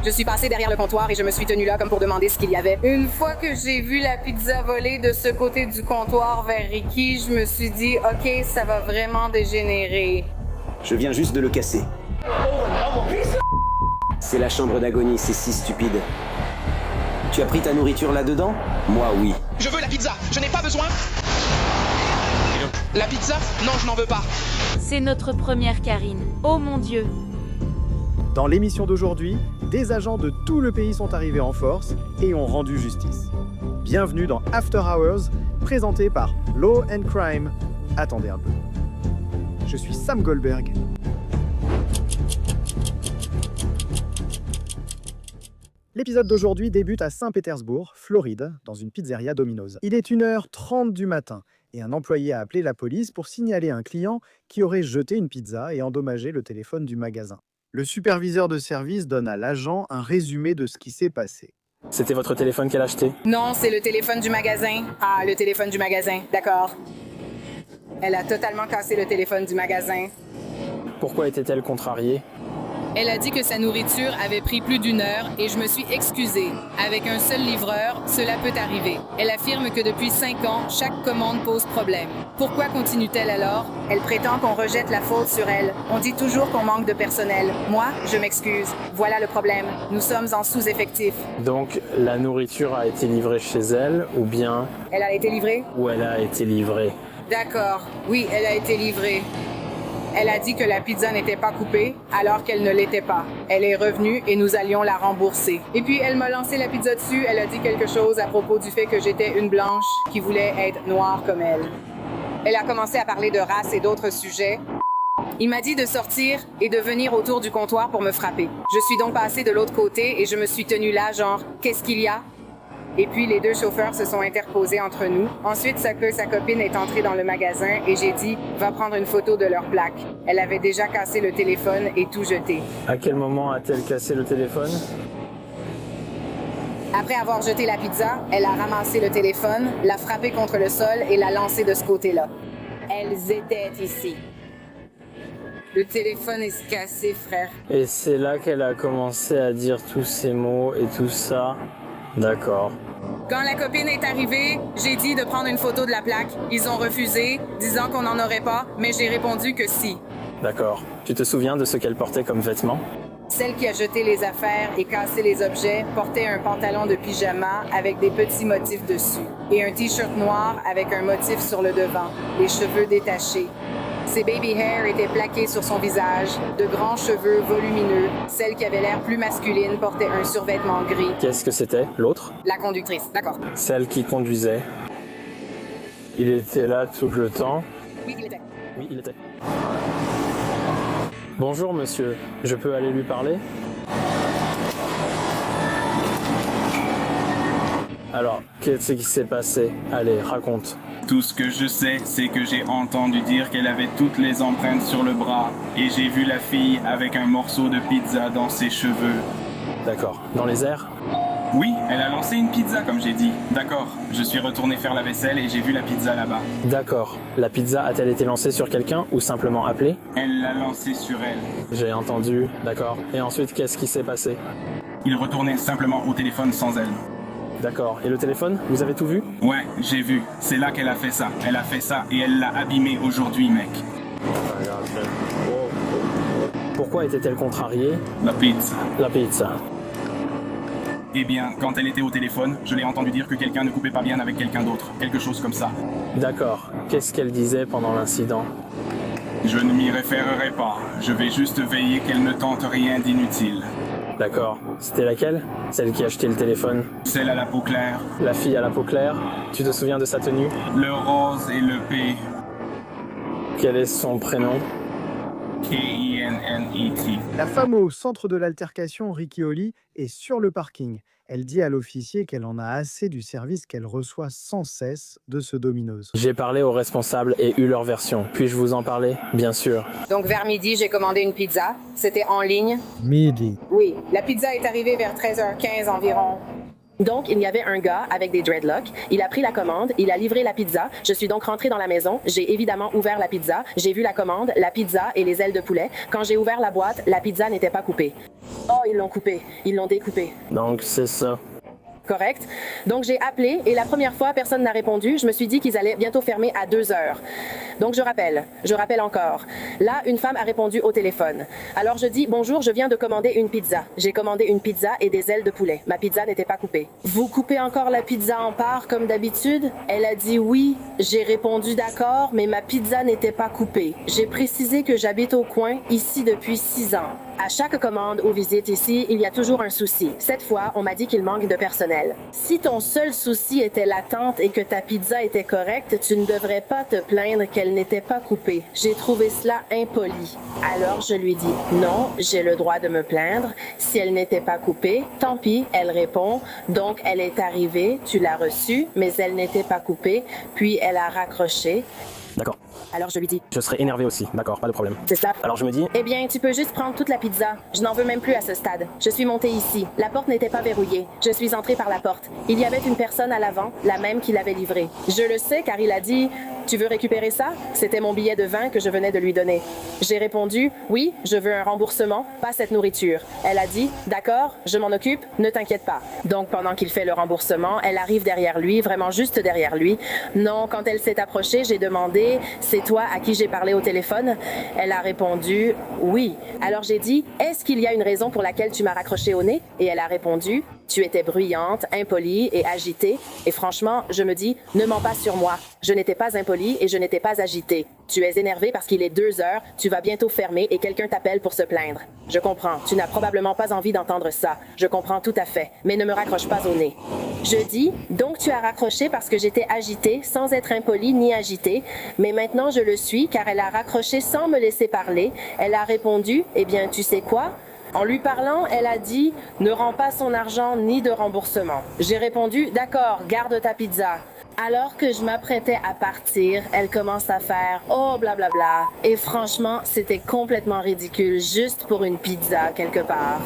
Je suis passée derrière le comptoir et je me suis tenue là comme pour demander ce qu'il y avait. Une fois que j'ai vu la pizza voler de ce côté du comptoir vers Ricky, je me suis dit, OK, ça va vraiment dégénérer. Je viens juste de le casser. C'est la chambre d'agonie, c'est si stupide. Tu as pris ta nourriture là-dedans? Moi, oui. Je veux la pizza, je n'ai pas besoin. La pizza? Non, je n'en veux pas. C'est notre première Karine. Oh mon Dieu. Dans l'émission d'aujourd'hui, des agents de tout le pays sont arrivés en force et ont rendu justice. Bienvenue dans After Hours, présenté par Law and Crime. Attendez un peu. Je suis Sam Goldberg. L'épisode d'aujourd'hui débute à Saint-Pétersbourg, Floride, dans une pizzeria Domino's. Il est 1h30 du matin et un employé a appelé la police pour signaler un client qui aurait jeté une pizza et endommagé le téléphone du magasin. Le superviseur de service donne à l'agent un résumé de ce qui s'est passé. C'était votre téléphone qu'elle a acheté? Non, c'est le téléphone du magasin. Ah, le téléphone du magasin, d'accord. Elle a totalement cassé le téléphone du magasin. Pourquoi était-elle contrariée? Elle a dit que sa nourriture avait pris plus d'1 heure et je me suis excusée. Avec un seul livreur, cela peut arriver. Elle affirme que depuis 5 ans, chaque commande pose problème. Pourquoi continue-t-elle alors? Elle prétend qu'on rejette la faute sur elle. On dit toujours qu'on manque de personnel. Moi, je m'excuse. Voilà le problème. Nous sommes en sous-effectif. Donc, la nourriture a été livrée chez elle, ou bien... Elle a été livrée? Où elle a été livrée? D'accord. Oui, elle a été livrée. Elle a dit que la pizza n'était pas coupée, alors qu'elle ne l'était pas. Elle est revenue et nous allions la rembourser. Et puis, elle m'a lancé la pizza dessus. Elle a dit quelque chose à propos du fait que j'étais une blanche qui voulait être noire comme elle. Elle a commencé à parler de race et d'autres sujets. Il m'a dit de sortir et de venir autour du comptoir pour me frapper. Je suis donc passée de l'autre côté et je me suis tenue là, genre, qu'est-ce qu'il y a? Et puis, les 2 chauffeurs se sont interposés entre nous. Ensuite, sa copine est entrée dans le magasin et j'ai dit « Va prendre une photo de leur plaque ». Elle avait déjà cassé le téléphone et tout jeté. À quel moment a-t-elle cassé le téléphone? Après avoir jeté la pizza, elle a ramassé le téléphone, l'a frappé contre le sol et l'a lancé de ce côté-là. Elles étaient ici. Le téléphone est cassé, frère. Et c'est là qu'elle a commencé à dire tous ces mots et tout ça? D'accord. Quand la copine est arrivée, j'ai dit de prendre une photo de la plaque. Ils ont refusé, disant qu'on n'en aurait pas, mais j'ai répondu que si. D'accord. Tu te souviens de ce qu'elle portait comme vêtements? Celle qui a jeté les affaires et cassé les objets portait un pantalon de pyjama avec des petits motifs dessus et un t-shirt noir avec un motif sur le devant, les cheveux détachés. Ses baby hair étaient plaqués sur son visage, de grands cheveux volumineux. Celle qui avait l'air plus masculine portait un survêtement gris. Qu'est-ce que c'était, l'autre? La conductrice, d'accord. Celle qui conduisait. Il était là tout le temps? Oui, il était. Oui, il était. Bonjour, monsieur. Je peux aller lui parler? Alors, qu'est-ce qui s'est passé? Allez, raconte. Tout ce que je sais, c'est que j'ai entendu dire qu'elle avait toutes les empreintes sur le bras et j'ai vu la fille avec un morceau de pizza dans ses cheveux. D'accord. Dans les airs? Oui, elle a lancé une pizza comme j'ai dit. D'accord, je suis retourné faire la vaisselle et j'ai vu la pizza là-bas. D'accord. La pizza a-t-elle été lancée sur quelqu'un ou simplement appelée? Elle l'a lancée sur elle. J'ai entendu. D'accord. Et ensuite, qu'est-ce qui s'est passé? Il retournait simplement au téléphone sans elle. D'accord. Et le téléphone? Vous avez tout vu? Ouais, j'ai vu. C'est là qu'elle a fait ça. Elle a fait ça et elle l'a abîmé aujourd'hui, mec. Pourquoi était-elle contrariée? La pizza. La pizza. Eh bien, quand elle était au téléphone, je l'ai entendu dire que quelqu'un ne coupait pas bien avec quelqu'un d'autre. Quelque chose comme ça. D'accord. Qu'est-ce qu'elle disait pendant l'incident? Je ne m'y référerai pas. Je vais juste veiller qu'elle ne tente rien d'inutile. D'accord. C'était laquelle? Celle qui a acheté le téléphone? Celle à la peau claire. La fille à la peau claire? Tu te souviens de sa tenue? Le rose et le P. Quel est son prénom? K-I-N-N-E-T. La femme au centre de l'altercation, Ricky Holly, est sur le parking. Elle dit à l'officier qu'elle en a assez du service qu'elle reçoit sans cesse de ce Domino's. J'ai parlé aux responsables et eu leur version. Puis-je vous en parler? Bien sûr. Donc vers midi, j'ai commandé une pizza. C'était en ligne. Midi. Oui, la pizza est arrivée vers 13h15 environ. Donc, il y avait un gars avec des dreadlocks. Il a pris la commande, il a livré la pizza. Je suis donc rentrée dans la maison. J'ai évidemment ouvert la pizza. J'ai vu la commande, la pizza et les ailes de poulet. Quand j'ai ouvert la boîte, la pizza n'était pas coupée. Oh, ils l'ont coupé. Ils l'ont découpé. Donc c'est ça. Correct. Donc, j'ai appelé et la première fois, personne n'a répondu. Je me suis dit qu'ils allaient bientôt fermer à 2 heures. Donc, je rappelle encore. Là, une femme a répondu au téléphone. Alors, je dis, bonjour, je viens de commander une pizza. J'ai commandé une pizza et des ailes de poulet. Ma pizza n'était pas coupée. Vous coupez encore la pizza en parts comme d'habitude? Elle a dit oui. J'ai répondu d'accord, mais ma pizza n'était pas coupée. J'ai précisé que j'habite au coin, ici depuis 6 ans. À chaque commande ou visite ici, il y a toujours un souci. Cette fois, on m'a dit qu'il manque de personnel. Si ton seul souci était l'attente et que ta pizza était correcte, tu ne devrais pas te plaindre qu'elle n'était pas coupée. J'ai trouvé cela impoli. Alors je lui dis, non, j'ai le droit de me plaindre. Si elle n'était pas coupée, tant pis, elle répond. Donc elle est arrivée, tu l'as reçue, mais elle n'était pas coupée, puis elle a raccroché. D'accord. Alors je lui dis, Je serais énervé aussi. D'accord, pas de problème. c'est ça. Alors je me dis, Eh bien, tu peux juste prendre toute la pizza. Je n'en veux même plus à ce stade. Je suis montée ici. La porte n'était pas verrouillée. Je suis entrée par la porte. Il y avait une personne à l'avant, la même qui l'avait livrée. Je le sais car il a dit « Tu veux récupérer ça ?» C'était mon billet de vin que je venais de lui donner. J'ai répondu « Oui, je veux un remboursement, pas cette nourriture. » Elle a dit « D'accord, je m'en occupe, ne t'inquiète pas. » Donc, pendant qu'il fait le remboursement, elle arrive derrière lui, vraiment juste derrière lui. Non, quand elle s'est approchée, j'ai demandé « C'est toi à qui j'ai parlé au téléphone? » Elle a répondu « Oui. » Alors j'ai dit « Est-ce qu'il y a une raison pour laquelle tu m'as raccroché au nez? » Et elle a répondu « Tu étais bruyante, impolie et agitée. » Et franchement, je me dis « Ne mens pas sur moi. Je n'étais pas impolie et je n'étais pas agitée. Tu es énervée parce qu'il est 2 heures, tu vas bientôt fermer et quelqu'un t'appelle pour se plaindre. Je comprends, tu n'as probablement pas envie d'entendre ça. Je comprends tout à fait, mais ne me raccroche pas au nez. Je dis, donc tu as raccroché parce que j'étais agitée, sans être impolie ni agitée, mais maintenant je le suis car elle a raccroché sans me laisser parler. Elle a répondu, eh bien tu sais quoi? En lui parlant, elle a dit « Ne rends pas son argent ni de remboursement. » J'ai répondu « D'accord, garde ta pizza. » Alors que je m'apprêtais à partir, elle commence à faire « Oh, blablabla. » Et franchement, c'était complètement ridicule, juste pour une pizza quelque part.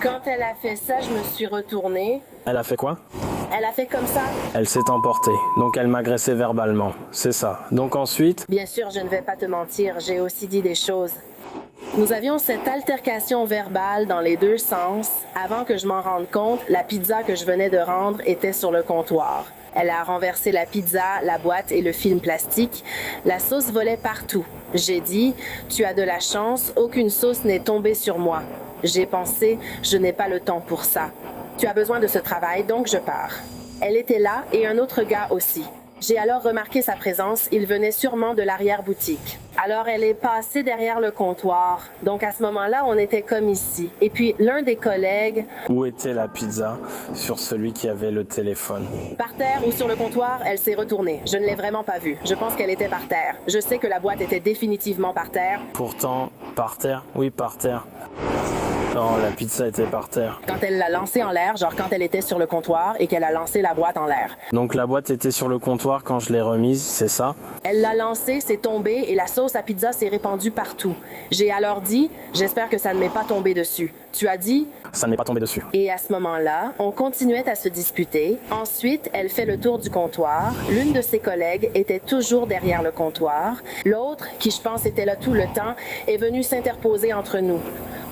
Quand elle a fait ça, je me suis retournée. elle a fait quoi? Elle a fait comme ça. Elle s'est emportée. Donc elle m'agressait verbalement. C'est ça. Donc ensuite, Bien sûr, je ne vais pas te mentir, j'ai aussi dit des choses. Nous avions cette altercation verbale dans les 2 sens. Avant que je m'en rende compte, la pizza que je venais de rendre était sur le comptoir. Elle a renversé la pizza, la boîte et le film plastique. La sauce volait partout. J'ai dit « Tu as de la chance, aucune sauce n'est tombée sur moi. » J'ai pensé « Je n'ai pas le temps pour ça. Tu as besoin de ce travail, donc je pars. » Elle était là et un autre gars aussi. J'ai alors remarqué sa présence, il venait sûrement de l'arrière-boutique. Alors elle est passée derrière le comptoir. Donc à ce moment-là, on était comme ici. Et puis l'un des collègues, où était la pizza sur celui qui avait le téléphone? par terre ou sur le comptoir, elle s'est retournée. Je ne l'ai vraiment pas vue. Je pense qu'elle était par terre. Je sais que la boîte était définitivement par terre. Pourtant, par terre? Oui, par terre. Non, la pizza était par terre. Quand elle l'a lancée en l'air, genre quand elle était sur le comptoir et qu'elle a lancé la boîte en l'air. Donc la boîte était sur le comptoir quand je l'ai remise, c'est ça? Elle l'a lancée, c'est tombé et la sauce à pizza s'est répandue partout. J'ai alors dit, j'espère que ça ne m'est pas tombé dessus. Tu as dit, Ça n'est pas tombé dessus. et à ce moment-là, on continuait à se disputer. Ensuite, elle fait le tour du comptoir. L'une de ses collègues était toujours derrière le comptoir. L'autre, qui je pense était là tout le temps, est venue s'interposer entre nous.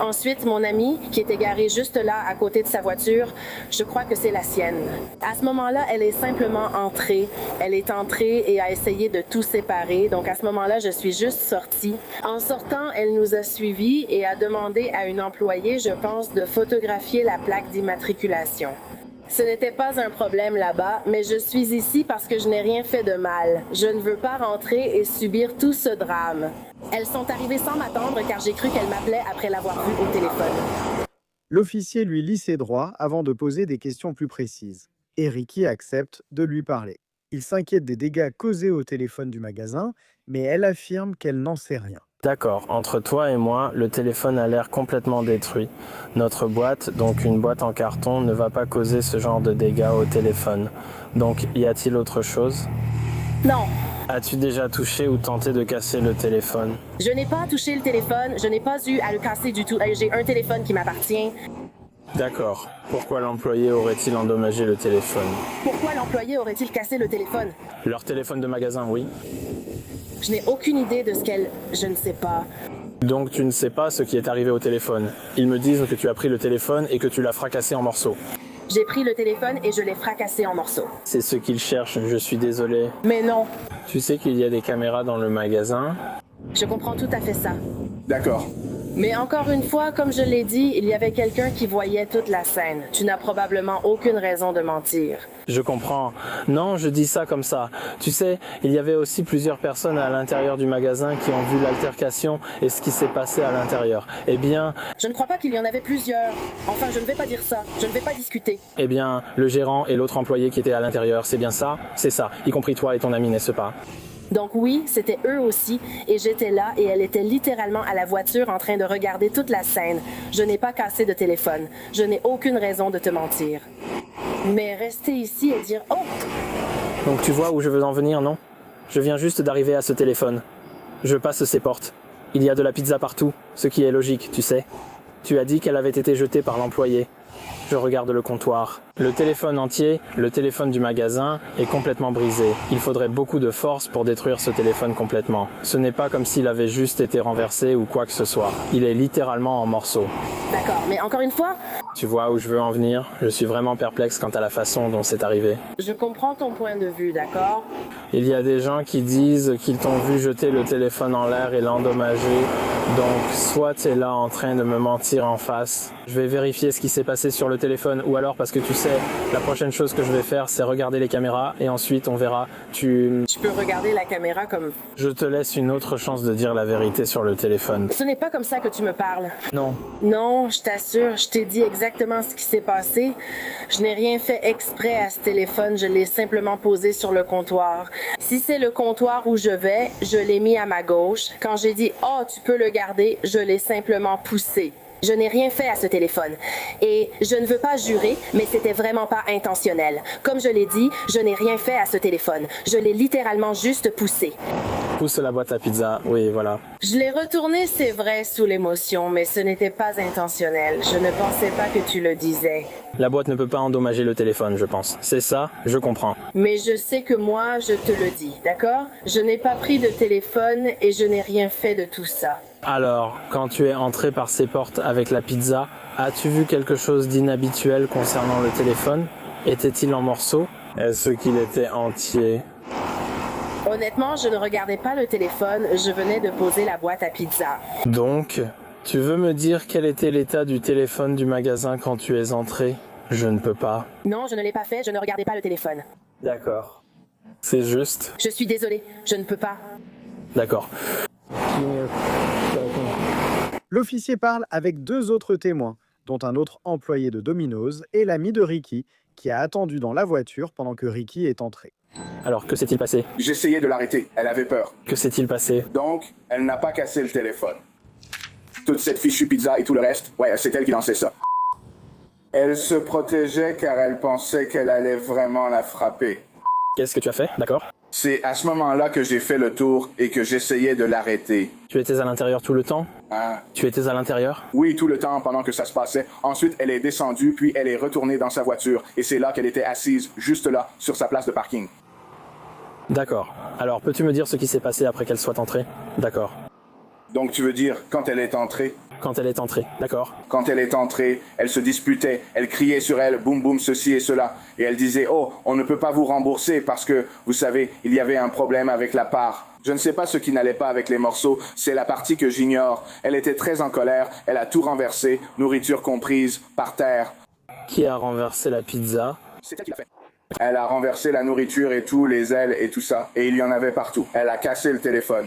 Ensuite, mon amie, qui était garée juste là, à côté de sa voiture, je crois que c'est la sienne. À ce moment-là, elle est simplement entrée. Elle est entrée et a essayé de tout séparer. Donc, à ce moment-là, je suis juste sortie. En sortant, elle nous a suivis et a demandé à une employée, je pense, de photographier la plaque d'immatriculation. Ce n'était pas un problème là-bas, mais je suis ici parce que je n'ai rien fait de mal. Je ne veux pas rentrer et subir tout ce drame. Elles sont arrivées sans m'attendre car j'ai cru qu'elles m'appelaient après l'avoir vue au téléphone. L'officier lui lit ses droits avant de poser des questions plus précises. Et Ricky accepte de lui parler. Il s'inquiète des dégâts causés au téléphone du magasin, mais elle affirme qu'elle n'en sait rien. D'accord, entre toi et moi, le téléphone a l'air complètement détruit. Notre boîte, donc une boîte en carton, ne va pas causer ce genre de dégâts au téléphone. Donc, y a-t-il autre chose? Non, As-tu déjà touché ou tenté de casser le téléphone? je n'ai pas touché le téléphone, je n'ai pas eu à le casser du tout. J'ai un téléphone qui m'appartient. D'accord. Pourquoi l'employé aurait-il endommagé le téléphone? Pourquoi l'employé aurait-il cassé le téléphone? Leur téléphone de magasin, oui. Je n'ai aucune idée de ce qu'elle... Je ne sais pas. Donc tu ne sais pas ce qui est arrivé au téléphone. Ils me disent que tu as pris le téléphone et que tu l'as fracassé en morceaux. J'ai pris le téléphone et je l'ai fracassé en morceaux. C'est ce qu'ils cherchent, je suis désolé. Mais non, Tu sais qu'il y a des caméras dans le magasin. je comprends tout à fait ça. D'accord. Mais encore une fois, comme je l'ai dit, il y avait quelqu'un qui voyait toute la scène. Tu n'as probablement aucune raison de mentir. Je comprends. Non, je dis ça comme ça. Tu sais, il y avait aussi plusieurs personnes à l'intérieur du magasin qui ont vu l'altercation et ce qui s'est passé à l'intérieur. Eh bien, Je ne crois pas qu'il y en avait plusieurs. Enfin, je ne vais pas dire ça. Je ne vais pas discuter. le gérant et l'autre employé qui étaient à l'intérieur, c'est bien ça? C'est ça, y compris toi et ton ami, n'est-ce pas? Donc oui, c'était eux aussi, et j'étais là, et elle était littéralement à la voiture en train de regarder toute la scène. Je n'ai pas cassé de téléphone. Je n'ai aucune raison de te mentir. Mais rester ici et dire « Oh, Donc tu vois où je veux en venir, non? Je viens juste d'arriver à ce téléphone. Je passe ces portes. Il y a de la pizza partout, ce qui est logique, tu sais. Tu as dit qu'elle avait été jetée par l'employé. Je regarde le comptoir. Le téléphone entier, le téléphone du magasin, est complètement brisé. Il faudrait beaucoup de force pour détruire ce téléphone complètement. Ce n'est pas comme s'il avait juste été renversé ou quoi que ce soit. Il est littéralement en morceaux. d'accord, mais encore une fois, Tu vois où je veux en venir? Je suis vraiment perplexe quant à la façon dont c'est arrivé. je comprends ton point de vue, d'accord? Il y a des gens qui disent qu'ils t'ont vu jeter le téléphone en l'air et l'endommager. Donc, soit tu es là en train de me mentir en face. Je vais vérifier ce qui s'est passé sur le téléphone. Ou alors, parce que tu sais, la prochaine chose que je vais faire, c'est regarder les caméras. Et ensuite, on verra. Tu peux regarder la caméra comme... Je te laisse une autre chance de dire la vérité sur le téléphone. Ce n'est pas comme ça que tu me parles. Non. Non, je t'assure, je t'ai dit exactement ce qui s'est passé. Je n'ai rien fait exprès à ce téléphone, je l'ai simplement posé sur le comptoir. Si c'est le comptoir où je vais, je l'ai mis à ma gauche. Quand j'ai dit « Oh, tu peux le garder », je l'ai simplement poussé. Je n'ai rien fait à ce téléphone. Et je ne veux pas jurer, mais c'était vraiment pas intentionnel. Comme je l'ai dit, je n'ai rien fait à ce téléphone. Je l'ai littéralement juste poussé. Pousse la boîte à pizza. Oui, voilà. Je l'ai retourné, c'est vrai, sous l'émotion, mais ce n'était pas intentionnel. Je ne pensais pas que tu le disais. La boîte ne peut pas endommager le téléphone, je pense. C'est ça? Je comprends. Mais je sais que moi, je te le dis, d'accord? Je n'ai pas pris de téléphone et je n'ai rien fait de tout ça. Alors, quand tu es entré par ces portes avec la pizza, as-tu vu quelque chose d'inhabituel concernant le téléphone? Était-il en morceaux? Est-ce qu'il était entier? Honnêtement, je ne regardais pas le téléphone, je venais de poser la boîte à pizza. Donc, tu veux me dire quel était l'état du téléphone du magasin quand tu es entré? Je ne peux pas. Non, je ne l'ai pas fait, je ne regardais pas le téléphone. D'accord. C'est juste. Je suis désolée, je ne peux pas. D'accord. L'officier parle avec deux autres témoins, dont un autre employé de Domino's et l'ami de Ricky, qui a attendu dans la voiture pendant que Ricky est entré. Alors, que s'est-il passé? J'essayais de l'arrêter. Elle avait peur. Que s'est-il passé? Donc, elle n'a pas cassé le téléphone. Toute cette fichue pizza et tout le reste, ouais, c'est elle qui lançait ça. Elle se protégeait car elle pensait qu'elle allait vraiment la frapper. Qu'est-ce que tu as fait? D'accord. C'est à ce moment-là que j'ai fait le tour et que j'essayais de l'arrêter. Tu étais à l'intérieur tout le temps? Hein? Tu étais à l'intérieur? Oui, tout le temps pendant que ça se passait. Ensuite, elle est descendue, puis elle est retournée dans sa voiture. Et c'est là qu'elle était assise, juste là, sur sa place de parking. D'accord. Alors, peux-tu me dire ce qui s'est passé après qu'elle soit entrée? D'accord. Donc tu veux dire quand elle est entrée? Quand elle est entrée, d'accord. Quand elle est entrée, elle se disputait, elle criait sur elle, boum boum, ceci et cela. Et elle disait, oh, on ne peut pas vous rembourser parce que, vous savez, il y avait un problème avec la part. Je ne sais pas ce qui n'allait pas avec les morceaux, c'est la partie que j'ignore. Elle était très en colère, elle a tout renversé, nourriture comprise, par terre. Qui a renversé la pizza? C'est elle qui l'a fait. Elle a renversé la nourriture et tout, les ailes et tout ça. Et il y en avait partout. Elle a cassé le téléphone.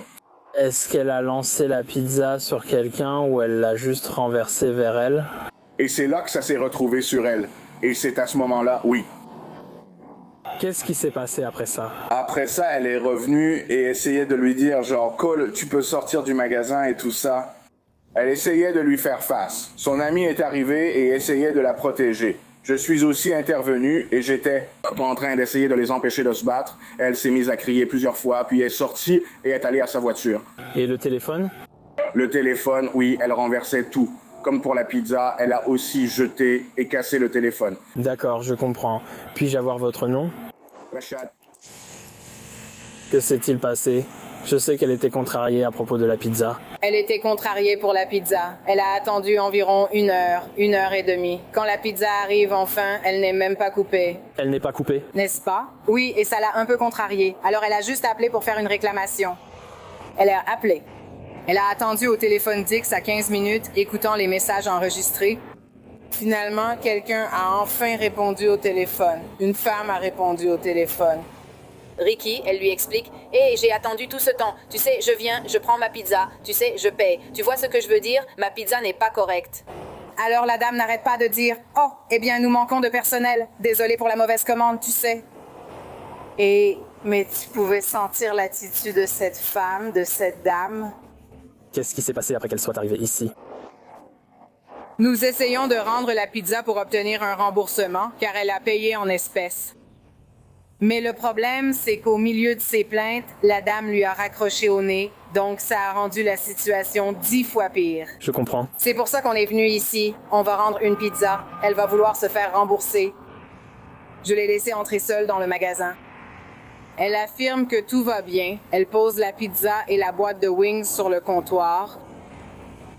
Est-ce qu'elle a lancé la pizza sur quelqu'un ou elle l'a juste renversée vers elle? Et c'est là que ça s'est retrouvé sur elle. Et c'est à ce moment-là, oui. Qu'est-ce qui s'est passé après ça? Après ça, elle est revenue et essayait de lui dire genre, Cole, tu peux sortir du magasin et tout ça. Elle essayait de lui faire face. Son ami est arrivé et essayait de la protéger. Je suis aussi intervenu et j'étais en train d'essayer de les empêcher de se battre. Elle s'est mise à crier plusieurs fois, puis est sortie et est allée à sa voiture. Et le téléphone? Le téléphone, oui, elle renversait tout. Comme pour la pizza, elle a aussi jeté et cassé le téléphone. D'accord, je comprends. Puis-je avoir votre nom? Rachad. Que s'est-il passé? Je sais qu'elle était contrariée à propos de la pizza. Elle était contrariée pour la pizza. Elle a attendu environ 1 heure et demie. Quand la pizza arrive enfin, elle n'est même pas coupée. Elle n'est pas coupée. N'est-ce pas? Oui, et ça l'a un peu contrariée. Alors elle a juste appelé pour faire une réclamation. Elle a appelé. Elle a attendu au téléphone Dix à 15 minutes, écoutant les messages enregistrés. Finalement, quelqu'un a enfin répondu au téléphone. Une femme a répondu au téléphone. Ricky, elle lui explique « Hé, j'ai attendu tout ce temps. Tu sais, je viens, je prends ma pizza. Tu sais, je paye. Tu vois ce que je veux dire? Ma pizza n'est pas correcte. » Alors la dame n'arrête pas de dire « Oh, eh bien, nous manquons de personnel. Désolé pour la mauvaise commande, tu sais. » Mais tu pouvais sentir l'attitude de cette femme, de cette dame. Qu'est-ce qui s'est passé après qu'elle soit arrivée ici? Nous essayons de rendre la pizza pour obtenir un remboursement, car elle a payé en espèces. Mais le problème, c'est qu'au milieu de ses plaintes, la dame lui a raccroché au nez, donc ça a rendu la situation 10 fois pire. Je comprends. C'est pour ça qu'on est venu ici. On va rendre une pizza. Elle va vouloir se faire rembourser. Je l'ai laissée entrer seule dans le magasin. Elle affirme que tout va bien. Elle pose la pizza et la boîte de wings sur le comptoir.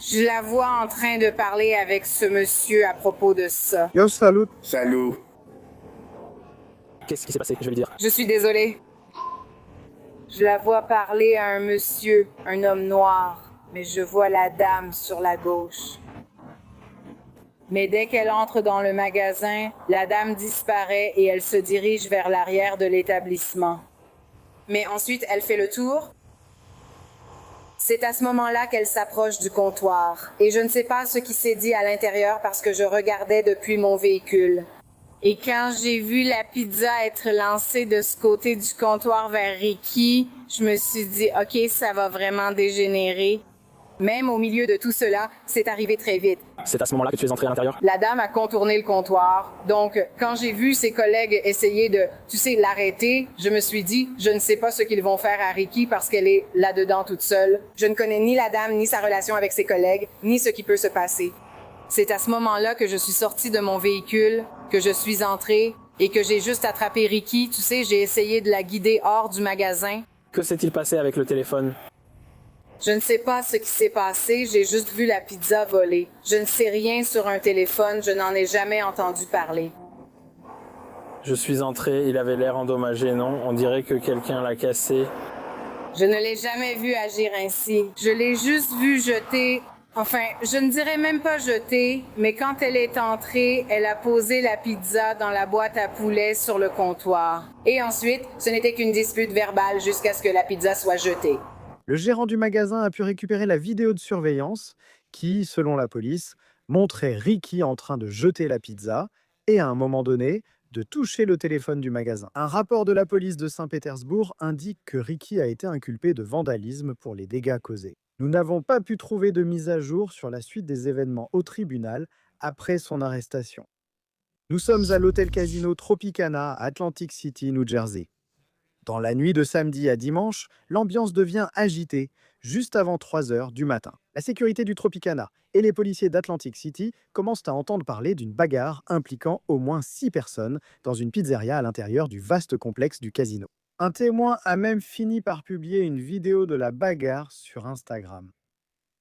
Je la vois en train de parler avec ce monsieur à propos de ça. Yo, salut. Salut. Qu'est-ce qui s'est passé? Je vais lui dire. Je suis désolée. Je la vois parler à un monsieur, un homme noir, mais je vois la dame sur la gauche. Mais dès qu'elle entre dans le magasin, la dame disparaît et elle se dirige vers l'arrière de l'établissement. Mais ensuite, elle fait le tour. C'est à ce moment-là qu'elle s'approche du comptoir. Et je ne sais pas ce qui s'est dit à l'intérieur parce que je regardais depuis mon véhicule. Et quand j'ai vu la pizza être lancée de ce côté du comptoir vers Ricky, je me suis dit, OK, ça va vraiment dégénérer. Même au milieu de tout cela, c'est arrivé très vite. C'est à ce moment-là que tu es entrée à l'intérieur? La dame a contourné le comptoir. Donc, quand j'ai vu ses collègues essayer de, l'arrêter, je me suis dit, je ne sais pas ce qu'ils vont faire à Ricky parce qu'elle est là-dedans toute seule. Je ne connais ni la dame, ni sa relation avec ses collègues, ni ce qui peut se passer. C'est à ce moment-là que je suis sortie de mon véhicule, que je suis entrée et que j'ai juste attrapé Ricky. Tu sais, j'ai essayé de la guider hors du magasin. Que s'est-il passé avec le téléphone? Je ne sais pas ce qui s'est passé, j'ai juste vu la pizza voler. Je ne sais rien sur un téléphone, je n'en ai jamais entendu parler. Je suis entré, il avait l'air endommagé, non? On dirait que quelqu'un l'a cassé. Je ne l'ai jamais vu agir ainsi. Je l'ai juste vu jeter... Enfin, je ne dirais même pas jeter, mais quand elle est entrée, elle a posé la pizza dans la boîte à poulet sur le comptoir. Et ensuite, ce n'était qu'une dispute verbale jusqu'à ce que la pizza soit jetée. Le gérant du magasin a pu récupérer la vidéo de surveillance qui, selon la police, montrait Ricky en train de jeter la pizza et, à un moment donné, de toucher le téléphone du magasin. Un rapport de la police de Saint-Pétersbourg indique que Ricky a été inculpé de vandalisme pour les dégâts causés. Nous n'avons pas pu trouver de mise à jour sur la suite des événements au tribunal après son arrestation. Nous sommes à l'hôtel Casino Tropicana à Atlantic City, New Jersey. Dans la nuit de samedi à dimanche, l'ambiance devient agitée, juste avant 3 heures du matin. La sécurité du Tropicana et les policiers d'Atlantic City commencent à entendre parler d'une bagarre impliquant au moins 6 personnes dans une pizzeria à l'intérieur du vaste complexe du casino. Un témoin a même fini par publier une vidéo de la bagarre sur Instagram.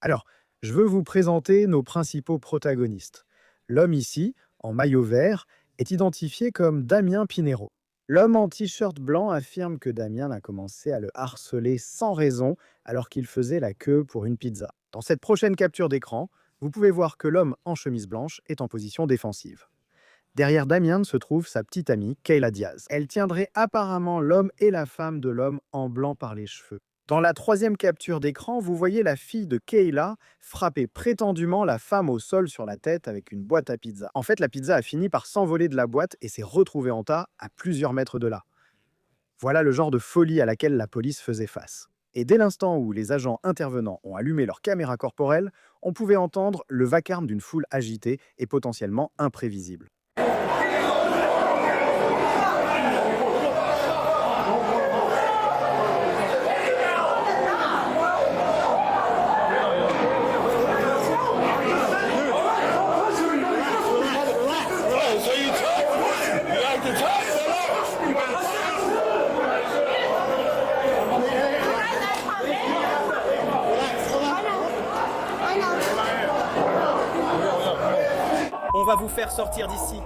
Alors, je veux vous présenter nos principaux protagonistes. L'homme ici, en maillot vert, est identifié comme Damien Pinheiro. L'homme en t-shirt blanc affirme que Damien a commencé à le harceler sans raison alors qu'il faisait la queue pour une pizza. Dans cette prochaine capture d'écran, vous pouvez voir que l'homme en chemise blanche est en position défensive. Derrière Damien se trouve sa petite amie, Kayla Diaz. Elle tiendrait apparemment l'homme et la femme de l'homme en blanc par les cheveux. Dans la troisième capture d'écran, vous voyez la fille de Kayla frapper prétendument la femme au sol sur la tête avec une boîte à pizza. En fait, la pizza a fini par s'envoler de la boîte et s'est retrouvée en tas à plusieurs mètres de là. Voilà le genre de folie à laquelle la police faisait face. Et dès l'instant où les agents intervenants ont allumé leur caméra corporelle, on pouvait entendre le vacarme d'une foule agitée et potentiellement imprévisible. vous faire sortir d'ici.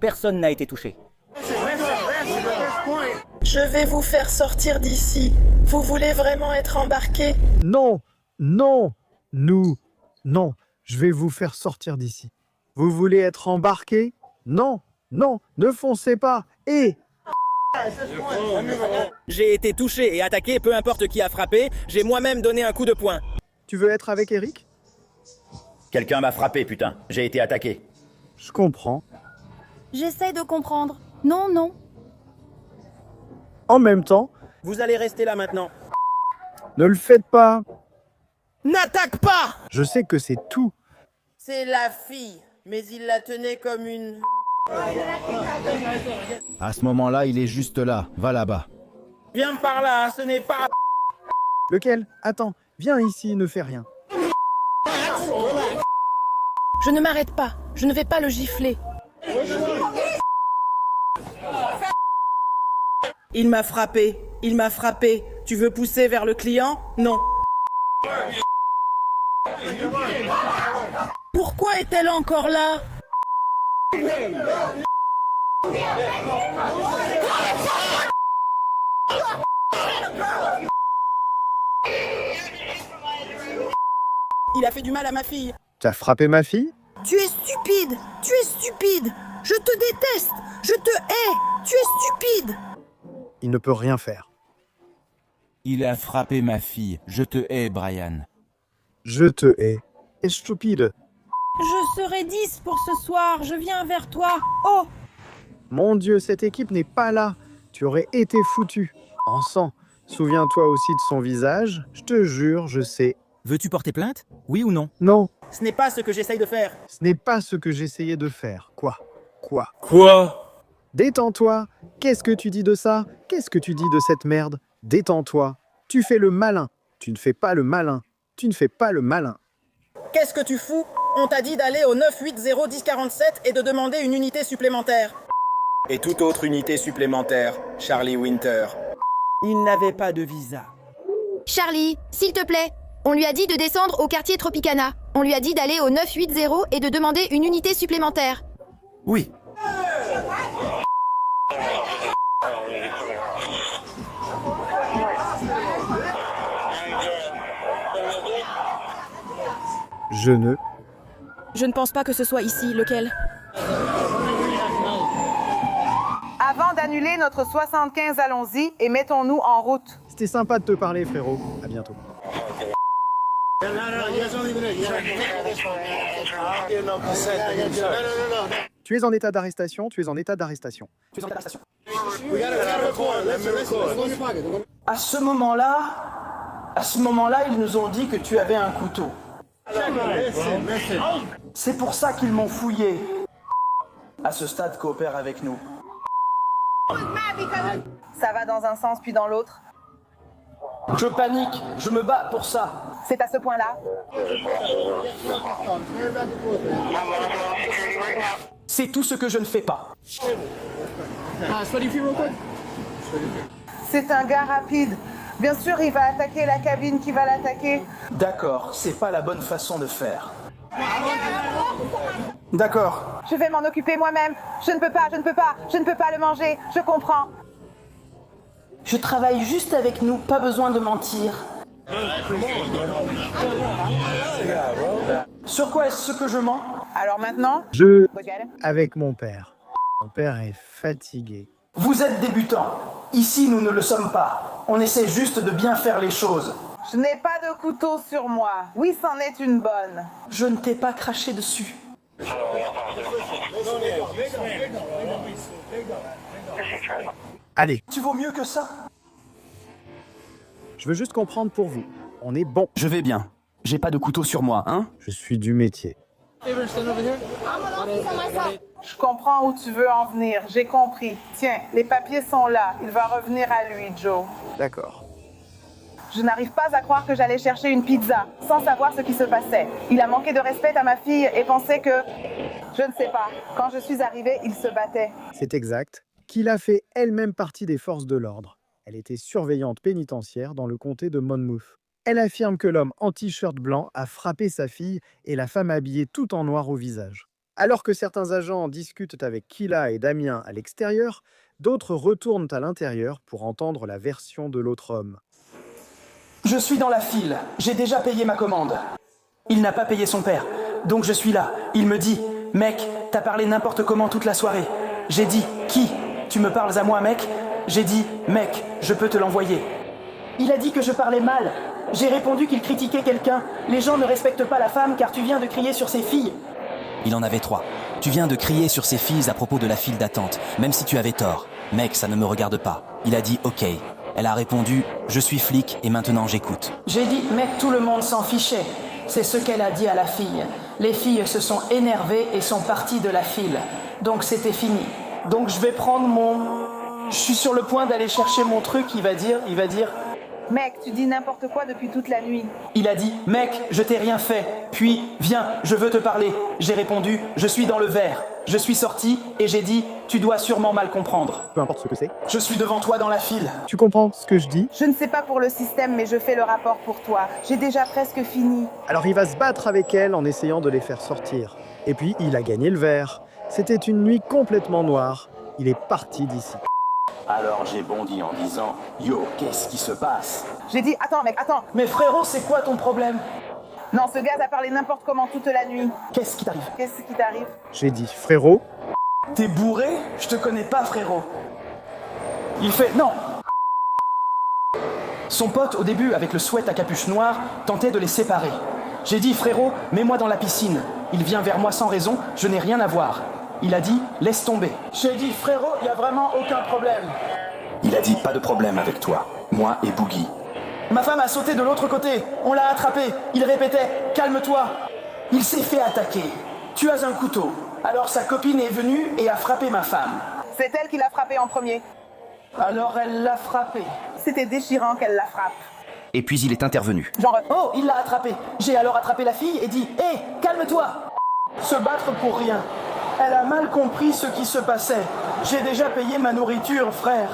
Personne n'a été touché. Je vais vous faire sortir d'ici. Vous voulez vraiment être embarqué? Non, non, non, je vais vous faire sortir d'ici. Vous voulez être embarqué? Non, non, ne foncez pas. Et J'ai été touché et attaqué, peu importe qui a frappé, j'ai moi-même donné un coup de poing. tu veux être avec Eric? Quelqu'un m'a frappé, putain. J'ai été attaqué. Je comprends. J'essaie de comprendre. Non, non. En même temps, Vous allez rester là maintenant. ne le faites pas. N'attaque pas! Je sais que c'est tout. C'est la fille, mais il la tenait comme une... À ce moment-là, il est juste là. Va là-bas. Viens par là, ce n'est pas... Lequel? Attends, viens ici, ne fais rien. Je ne m'arrête pas, je ne vais pas le gifler. Il m'a frappé, il m'a frappé. Tu veux pousser vers le client? Non. Pourquoi est-elle encore là? Il a fait du mal à ma fille. T'as frappé ma fille? Tu es stupide! Tu es stupide! Je te déteste! Je te hais! Tu es stupide! Il ne peut rien faire. Il a frappé ma fille. Je te hais, Brian. Je te hais. Et stupide. Je serai 10 pour ce soir. Je viens vers toi. Oh! Mon Dieu, cette équipe n'est pas là. Tu aurais été foutu. En sang. Souviens-toi aussi de son visage. Je te jure, je sais. Veux-tu porter plainte? Oui ou non? Non, Ce n'est pas ce que j'essaye de faire. ce n'est pas ce que j'essayais de faire. Quoi? Quoi? Détends-toi. Qu'est-ce que tu dis de ça? Qu'est-ce que tu dis de cette merde? Détends-toi. Tu fais le malin. Tu ne fais pas le malin. Tu ne fais pas le malin. Qu'est-ce que tu fous? On t'a dit d'aller au 980-1047 et de demander une unité supplémentaire. Et toute autre unité supplémentaire, Charlie Winter. Il n'avait pas de visa. Charlie, s'il te plaît. On lui a dit de descendre au quartier Tropicana. On lui a dit d'aller au 980 et de demander une unité supplémentaire. Oui. Je ne... Je ne pense pas que ce soit ici. Lequel? Avant d'annuler notre 75, allons-y et mettons-nous en route. C'était sympa de te parler, frérot. À bientôt. Tu es en état d'arrestation, tu es en état d'arrestation. À ce moment-là, ils nous ont dit que tu avais un couteau. C'est pour ça qu'ils m'ont fouillé. À ce stade, coopère avec nous. Ça va dans un sens puis dans l'autre. Je panique, je me bats pour ça. C'est à ce point-là. C'est tout ce que je ne fais pas. C'est un gars rapide. Bien sûr, il va attaquer la cabine qui va l'attaquer. D'accord, c'est pas la bonne façon de faire. D'accord. Je vais m'en occuper moi-même. Je ne peux pas le manger. Je comprends. Je travaille juste avec nous, pas besoin de mentir. Sur quoi est-ce que je mens? Alors maintenant, Je... Avec mon père. Mon père est fatigué. Vous êtes débutant. Ici, nous ne le sommes pas. On essaie juste de bien faire les choses. je n'ai pas de couteau sur moi. Oui, c'en est une bonne. Je ne t'ai pas craché dessus. Allez, Tu vaux mieux que ça. je veux juste comprendre pour vous. On est bon. Je vais bien. J'ai pas de couteau sur moi, hein? Je suis du métier. Je comprends où tu veux en venir. J'ai compris. Tiens, les papiers sont là. Il va revenir à lui, Joe. D'accord. Je n'arrive pas à croire que j'allais chercher une pizza sans savoir ce qui se passait. Il a manqué de respect à ma fille et pensait que... Je ne sais pas. Quand je suis arrivée, il se battait. C'est exact. Kila fait elle-même partie des forces de l'ordre. Elle était surveillante pénitentiaire dans le comté de Monmouth. Elle affirme que l'homme en t-shirt blanc a frappé sa fille et la femme habillée tout en noir au visage. Alors que certains agents discutent avec Kila et Damien à l'extérieur, d'autres retournent à l'intérieur pour entendre la version de l'autre homme. Je suis dans la file. J'ai déjà payé ma commande. Il n'a pas payé son père. Donc je suis là. Il me dit « Mec, t'as parlé n'importe comment toute la soirée. » J'ai dit « Qui ? Tu me parles à moi, mec ?» J'ai dit « Mec, je peux te l'envoyer. » Il a dit que je parlais mal. J'ai répondu qu'il critiquait quelqu'un. Les gens ne respectent pas la femme car tu viens de crier sur ses filles. Il en avait 3. Tu viens de crier sur ses filles à propos de la file d'attente, même si tu avais tort. Mec, ça ne me regarde pas. Il a dit « Ok ». Elle a répondu « Je suis flic et maintenant j'écoute ». J'ai dit « Mec, tout le monde s'en fichait ». C'est ce qu'elle a dit à la fille. Les filles se sont énervées et sont parties de la file. Donc c'était fini. Donc je vais prendre mon... Je suis sur le point d'aller chercher mon truc, il va dire... Mec, tu dis n'importe quoi depuis toute la nuit. Il a dit « Mec, je t'ai rien fait. Puis, viens, je veux te parler. » J'ai répondu « Je suis dans le verre. » Je suis sorti et j'ai dit « Tu dois sûrement mal comprendre. » Peu importe ce que c'est. Je suis devant toi dans la file. Tu comprends ce que je dis? Je ne sais pas pour le système, mais je fais le rapport pour toi. J'ai déjà presque fini. Alors il va se battre avec elle en essayant de les faire sortir. Et puis il a gagné le verre. C'était une nuit complètement noire. Il est parti d'ici. Alors j'ai bondi en disant « Yo, qu'est-ce qui se passe ?» J'ai dit « Attends mec, attends !» Mais frérot, c'est quoi ton problème? Non, ce gars a parlé n'importe comment toute la nuit. Qu'est-ce qui t'arrive? Qu'est-ce qui t'arrive? J'ai dit « Frérot ?» T'es bourré? Je te connais pas, frérot. Il fait « Non !» Son pote, au début, avec le sweat à capuche noire, tentait de les séparer. J'ai dit « Frérot, mets-moi dans la piscine. » Il vient vers moi sans raison, je n'ai rien à voir. Il a dit « Laisse tomber. » J'ai dit « Frérot, y a vraiment aucun problème. » Il a dit « Pas de problème avec toi. Moi et Boogie. » Ma femme a sauté de l'autre côté. On l'a attrapé. Il répétait « Calme-toi. » Il s'est fait attaquer. « Tu as un couteau. » Alors sa copine est venue et a frappé ma femme. C'est elle qui l'a frappé en premier. Alors elle l'a frappé. C'était déchirant qu'elle la frappe. Et puis il est intervenu. Genre « Oh, il l'a attrapé. » J'ai alors attrapé la fille et dit « Hé, calme-toi. » Se battre pour rien. Elle a mal compris ce qui se passait. J'ai déjà payé ma nourriture, frère.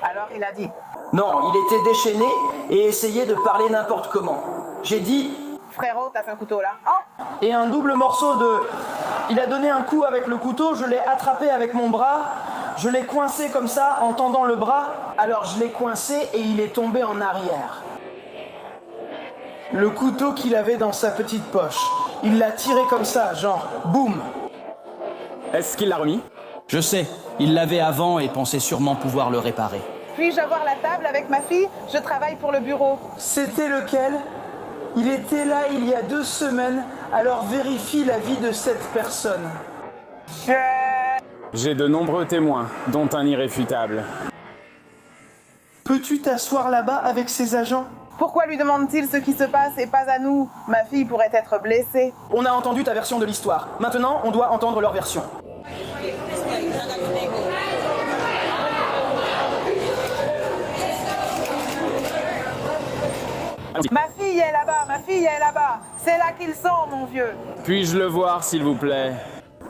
Alors il a dit. Non, il était déchaîné et essayait de parler n'importe comment. J'ai dit... Frérot, t'as fait un couteau là. Oh! Et un double morceau de... Il a donné un coup avec le couteau, je l'ai attrapé avec mon bras, je l'ai coincé comme ça en tendant le bras, alors je l'ai coincé et il est tombé en arrière. Le couteau qu'il avait dans sa petite poche. Il l'a tiré comme ça, genre, boum. Est-ce qu'il l'a remis? Je sais, il l'avait avant et pensait sûrement pouvoir le réparer. Puis-je avoir la table avec ma fille? Je travaille pour le bureau. C'était lequel? Il était là il y a 2 semaines, alors vérifie la vie de cette personne. J'ai de nombreux témoins, dont un irréfutable. Peux-tu t'asseoir là-bas avec ces agents? Pourquoi lui demande-t-il ce qui se passe et pas à nous? Ma fille pourrait être blessée. On a entendu ta version de l'histoire. Maintenant, on doit entendre leur version. Ma fille est là-bas, ma fille est là-bas. C'est là qu'ils sont, mon vieux. Puis-je le voir, s'il vous plaît?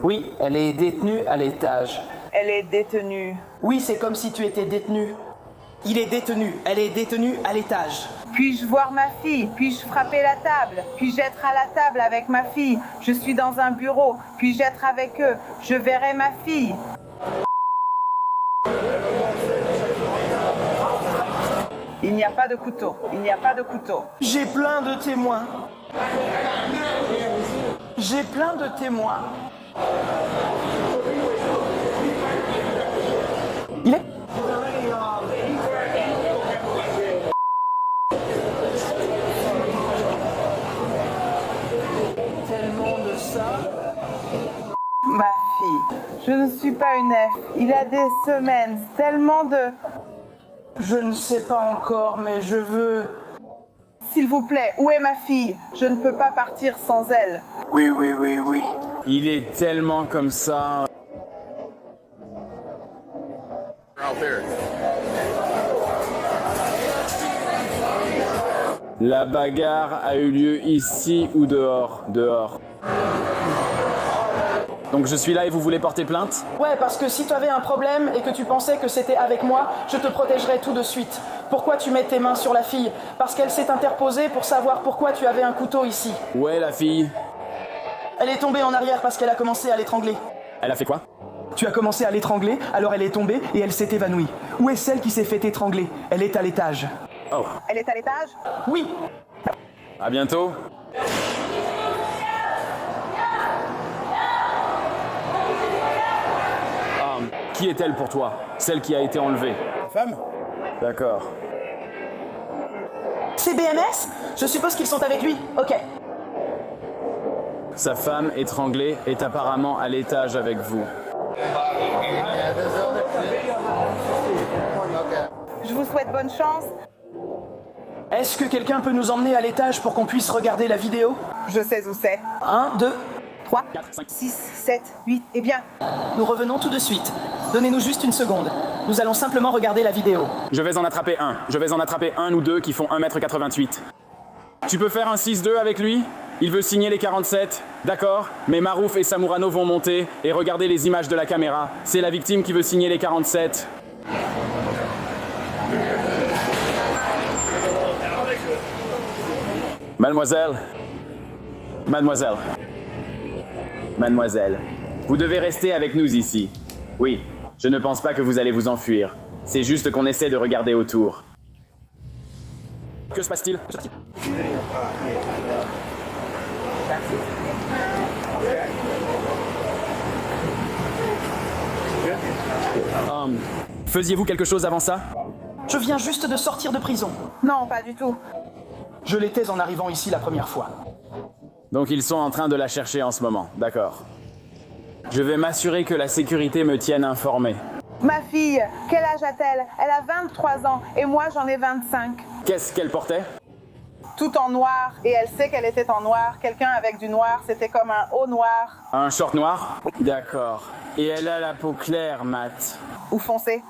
Oui, elle est détenue à l'étage. Elle est détenue. Oui, c'est comme si tu étais détenu. Il est détenu, elle est détenue à l'étage. Puis-je voir ma fille? Puis-je frapper la table? Puis-je être à la table avec ma fille? Je suis dans un bureau. Puis-je être avec eux? Je verrai ma fille. Il n'y a pas de couteau. Il n'y a pas de couteau. J'ai plein de témoins. J'ai plein de témoins. Il est... Tellement de ça. Ma fille, je ne suis pas une F. Il y a des semaines, tellement de... Je ne sais pas encore, mais je veux... S'il vous plaît, où est ma fille? Je ne peux pas partir sans elle. Oui. Il est tellement comme ça. La bagarre a eu lieu ici ou dehors? Dehors. Donc je suis là et vous voulez porter plainte? Ouais, parce que si tu avais un problème et que tu pensais que c'était avec moi, je te protégerais tout de suite. Pourquoi tu mets tes mains sur la fille? Parce qu'elle s'est interposée pour savoir pourquoi tu avais un couteau ici. Où est la fille? Elle est tombée en arrière parce qu'elle a commencé à l'étrangler. Elle a fait quoi? Tu as commencé à l'étrangler, alors elle est tombée et elle s'est évanouie. Où est celle qui s'est fait étrangler? Elle est à l'étage. Oh. Elle est à l'étage? Oui. À bientôt. Qui est-elle pour toi? Celle qui a été enlevée? La femme? D'accord. C'est BMS? Je suppose qu'ils sont avec lui. Ok. Sa femme, étranglée, est apparemment à l'étage avec vous. Je vous souhaite bonne chance. Est-ce que quelqu'un peut nous emmener à l'étage pour qu'on puisse regarder la vidéo? Je sais où c'est. 1, 2, 3, 6, 7, 8, eh bien. Nous revenons tout de suite. Donnez-nous juste une seconde. Nous allons simplement regarder la vidéo. Je vais en attraper un. Je vais en attraper un ou deux qui font 1m88. Tu peux faire un 6-2 avec lui? Il veut signer les 47. D'accord. Mais Marouf et Samurano vont monter et regarder les images de la caméra. C'est la victime qui veut signer les 47. Mademoiselle. Mademoiselle. Mademoiselle. Vous devez rester avec nous ici. Oui, je ne pense pas que vous allez vous enfuir. C'est juste qu'on essaie de regarder autour. Que se passe-t-il? Faisiez-vous quelque chose avant ça? Je viens juste de sortir de prison. Non, pas du tout. Je l'étais en arrivant ici la première fois. Donc ils sont en train de la chercher en ce moment, d'accord. Je vais m'assurer que la sécurité me tienne informé. Ma fille, quel âge a-t-elle? Elle a 23 ans et moi j'en ai 25. Qu'est-ce qu'elle portait? Tout en noir, et elle sait qu'elle était en noir. Quelqu'un avec du noir, c'était comme un haut noir. Un short noir? D'accord. Et elle a la peau claire, Matt. Ou foncé.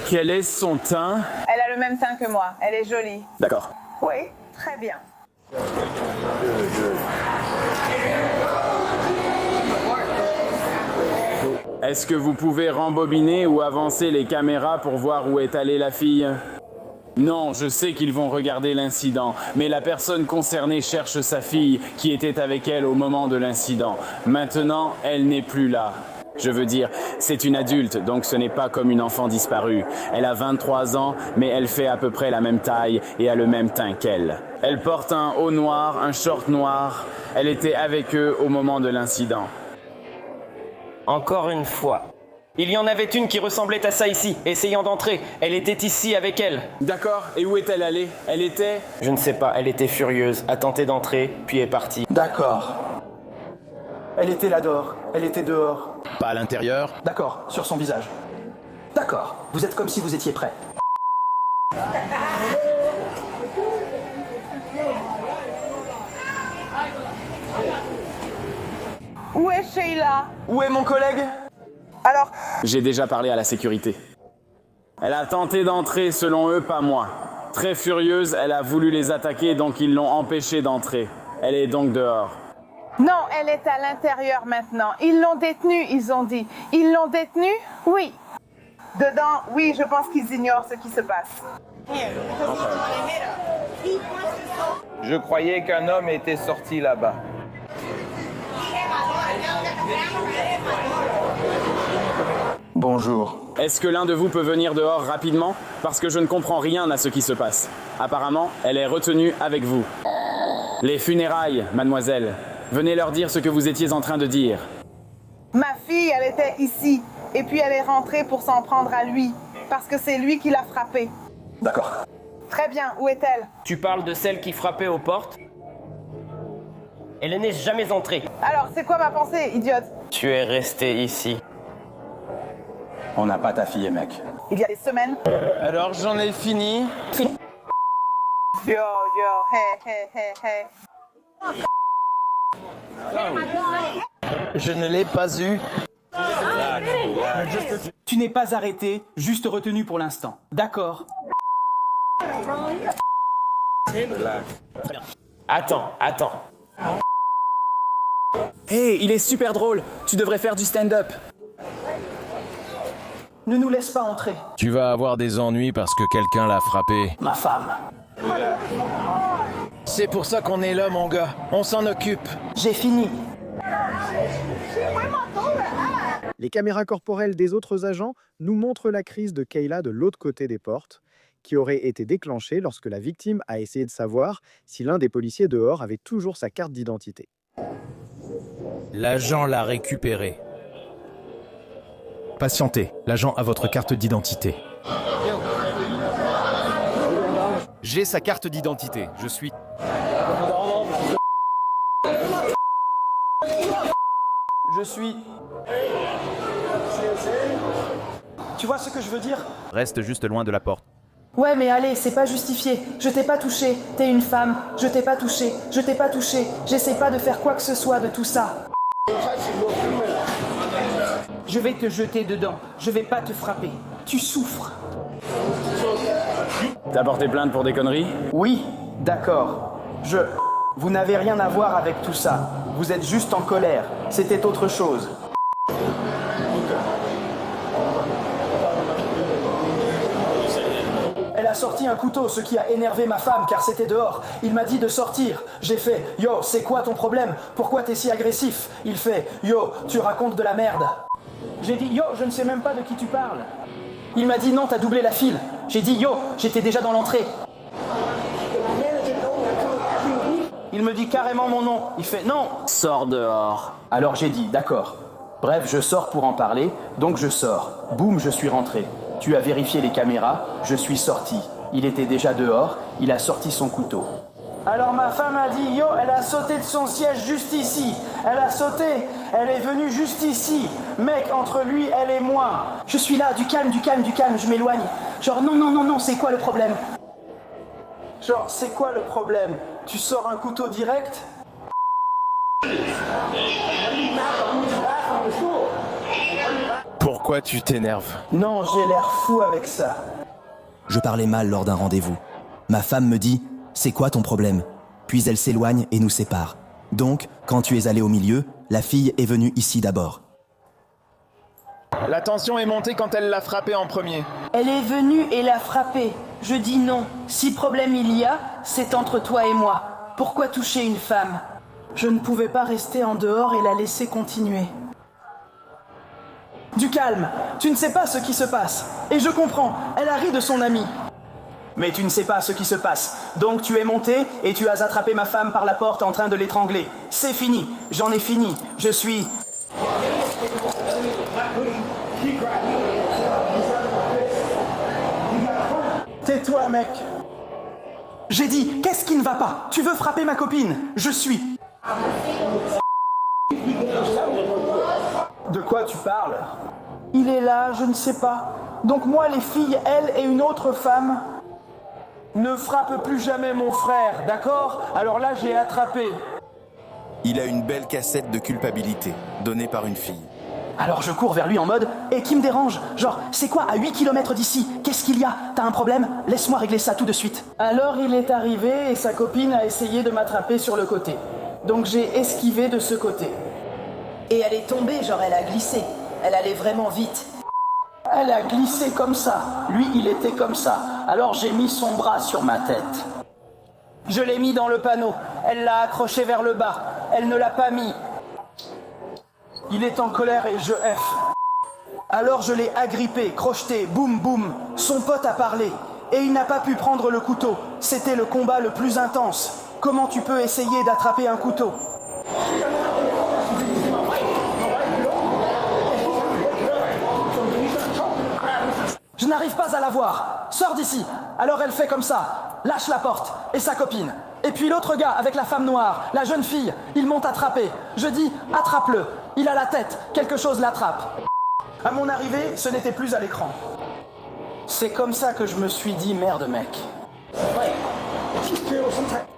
Quel est son teint? Elle a le même teint que moi, elle est jolie. D'accord. Oui, très bien. Est-ce que vous pouvez rembobiner ou avancer les caméras pour voir où est allée la fille? Non, je sais qu'ils vont regarder l'incident, mais la personne concernée cherche sa fille qui était avec elle au moment de l'incident. Maintenant, elle n'est plus là. Je veux dire, c'est une adulte, donc ce n'est pas comme une enfant disparue. Elle a 23 ans, mais elle fait à peu près la même taille et a le même teint qu'elle. Elle porte un haut noir, un short noir. Elle était avec eux au moment de l'incident. Encore une fois. Il y en avait une qui ressemblait à ça ici, essayant d'entrer. Elle était ici avec elle. D'accord, et où est-elle allée? Elle était... Je ne sais pas, elle était furieuse, a tenté d'entrer, puis est partie. D'accord. Elle était là dehors. Elle était dehors. Pas à l'intérieur? D'accord, sur son visage. D'accord, vous êtes comme si vous étiez prêt. Où est Sheila? Où est mon collègue? Alors? J'ai déjà parlé à la sécurité. Elle a tenté d'entrer, selon eux, pas moi. Très furieuse, elle a voulu les attaquer, donc ils l'ont empêchée d'entrer. Elle est donc dehors. Non, elle est à l'intérieur maintenant. Ils l'ont détenue, ils ont dit. Ils l'ont détenue? Oui. Dedans, oui, je pense qu'ils ignorent ce qui se passe. Je croyais qu'un homme était sorti là-bas. Bonjour. Est-ce que l'un de vous peut venir dehors rapidement? Parce que je ne comprends rien à ce qui se passe. Apparemment, elle est retenue avec vous. Les funérailles, mademoiselle. Venez leur dire ce que vous étiez en train de dire. Ma fille, elle était ici. Et puis elle est rentrée pour s'en prendre à lui. Parce que c'est lui qui l'a frappée. D'accord. Très bien, où est-elle? Tu parles de celle qui frappait aux portes? Elle n'est jamais entrée. Alors, c'est quoi ma pensée, idiote? Tu es resté ici. On n'a pas ta fille, mec. Il y a des semaines. Alors j'en ai fini. Yo, hey, hey, hey. Je ne l'ai pas eu. Tu n'es pas arrêté, juste retenu pour l'instant. D'accord. Attends. Hey, il est super drôle. Tu devrais faire du stand-up. Ne nous laisse pas entrer. Tu vas avoir des ennuis parce que quelqu'un l'a frappé. Ma femme. C'est pour ça qu'on est là, mon gars. On s'en occupe. J'ai fini. Les caméras corporelles des autres agents nous montrent la crise de Kayla de l'autre côté des portes, qui aurait été déclenchée lorsque la victime a essayé de savoir si l'un des policiers dehors avait toujours sa carte d'identité. L'agent l'a récupérée. Patientez, l'agent a votre carte d'identité. J'ai sa carte d'identité, je suis... Je suis... Tu vois ce que je veux dire? Reste juste loin de la porte. Ouais, mais allez, c'est pas justifié. Je t'ai pas touché. T'es une femme. Je t'ai pas touché. Je t'ai pas touché. J'essaie pas de faire quoi que ce soit de tout ça. Je vais te jeter dedans. Je vais pas te frapper. Tu souffres. T'as porté plainte pour des conneries? Oui, d'accord. Vous n'avez rien à voir avec tout ça. Vous êtes juste en colère. C'était autre chose. Elle a sorti un couteau, ce qui a énervé ma femme car c'était dehors. Il m'a dit de sortir. J'ai fait « Yo, c'est quoi ton problème? Pourquoi t'es si agressif ?» Il fait « Yo, tu racontes de la merde. » J'ai dit « Yo, je ne sais même pas de qui tu parles. » Il m'a dit « Non, t'as doublé la file. » J'ai dit « Yo, j'étais déjà dans l'entrée. » Il me dit carrément mon nom. Il fait « Non, sors dehors. » Alors j'ai dit « D'accord. » Bref, je sors pour en parler, donc je sors. Boum, je suis rentré. Tu as vérifié les caméras, je suis sorti. Il était déjà dehors, il a sorti son couteau. Alors ma femme a dit, yo, elle a sauté de son siège juste ici. Elle a sauté, elle est venue juste ici. Mec, entre lui, elle et moi. Je suis là, du calme, je m'éloigne. Genre, non, c'est quoi le problème? Genre, c'est quoi le problème? Tu sors un couteau direct? Pourquoi tu t'énerves? Non, j'ai l'air fou avec ça. Je parlais mal lors d'un rendez-vous. Ma femme me dit « C'est quoi ton problème ?» Puis elle s'éloigne et nous sépare. Donc, quand tu es allé au milieu, la fille est venue ici d'abord. La tension est montée quand elle l'a frappé en premier. Elle est venue et l'a frappé. Je dis non. Si problème il y a, c'est entre toi et moi. Pourquoi toucher une femme? Je ne pouvais pas rester en dehors et la laisser continuer. Du calme, tu ne sais pas ce qui se passe. Et je comprends, elle a ri de son ami. Mais tu ne sais pas ce qui se passe. Donc tu es monté et tu as attrapé ma femme par la porte en train de l'étrangler. C'est fini, j'en ai fini. Je suis... Tais-toi, mec. J'ai dit, qu'est-ce qui ne va pas? Tu veux frapper ma copine? Je suis... De quoi tu parles? Il est là, je ne sais pas. Donc moi, les filles, elle et une autre femme... Ne frappe plus jamais mon frère, d'accord? Alors là, j'ai attrapé. Il a une belle cassette de culpabilité, donnée par une fille. Alors je cours vers lui en mode « Et qui me dérange? Genre, c'est quoi à 8 km d'ici? Qu'est-ce qu'il y a? T'as un problème? Laisse-moi régler ça tout de suite. » Alors il est arrivé et sa copine a essayé de m'attraper sur le côté. Donc j'ai esquivé de ce côté. Et elle est tombée, genre elle a glissé. Elle allait vraiment vite. Elle a glissé comme ça. Lui, il était comme ça. Alors j'ai mis son bras sur ma tête. Je l'ai mis dans le panneau. Elle l'a accroché vers le bas. Elle ne l'a pas mis. Il est en colère et je F. Alors je l'ai agrippé, crocheté, boum boum. Son pote a parlé. Et il n'a pas pu prendre le couteau. C'était le combat le plus intense. Comment tu peux essayer d'attraper un couteau? Je n'arrive pas à la voir. Sors d'ici. Alors elle fait comme ça. Lâche la porte. Et sa copine. Et puis l'autre gars avec la femme noire, la jeune fille, ils m'ont attrapé. Je dis, attrape-le. Il a la tête. Quelque chose l'attrape. À mon arrivée, ce n'était plus à l'écran. C'est comme ça que je me suis dit, merde mec.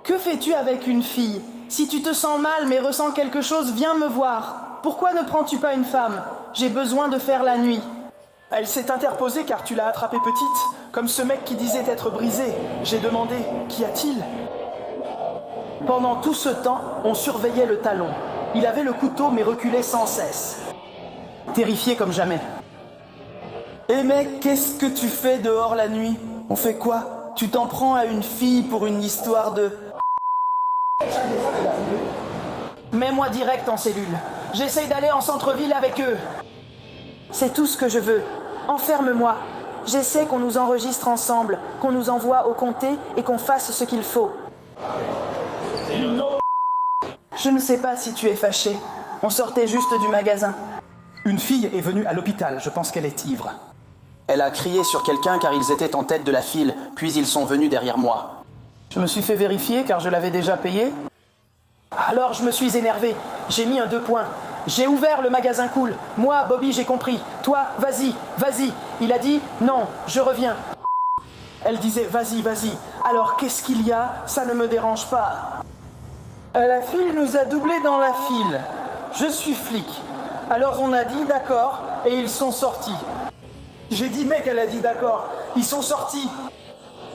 Que fais-tu avec une fille? Si tu te sens mal mais ressens quelque chose, viens me voir. Pourquoi ne prends-tu pas une femme? J'ai besoin de faire la nuit. Elle s'est interposée car tu l'as attrapée petite, comme ce mec qui disait être brisé. J'ai demandé, qu'y a-t-il? Pendant tout ce temps, on surveillait le talon. Il avait le couteau mais reculait sans cesse. Terrifié comme jamais. Eh mec, qu'est-ce que tu fais dehors la nuit? On fait quoi? Tu t'en prends à une fille pour une histoire de... Mets-moi direct en cellule. J'essaye d'aller en centre-ville avec eux. C'est tout ce que je veux. Enferme-moi. J'essaie qu'on nous enregistre ensemble, qu'on nous envoie au comté et qu'on fasse ce qu'il faut. Je ne sais pas si tu es fâché. On sortait juste du magasin. Une fille est venue à l'hôpital. Je pense qu'elle est ivre. Elle a crié sur quelqu'un car ils étaient en tête de la file, puis ils sont venus derrière moi. Je me suis fait vérifier car je l'avais déjà payé. Alors je me suis énervé. J'ai mis un 2 points. J'ai ouvert le magasin cool. Moi, Bobby, j'ai compris. Toi, vas-y, vas-y. Il a dit, non, je reviens. Elle disait, vas-y, vas-y. Alors, qu'est-ce qu'il y a? Ça ne me dérange pas. La fille nous a doublés dans la file. Je suis flic. Alors on a dit d'accord, et ils sont sortis. J'ai dit, mec, elle a dit d'accord. Ils sont sortis.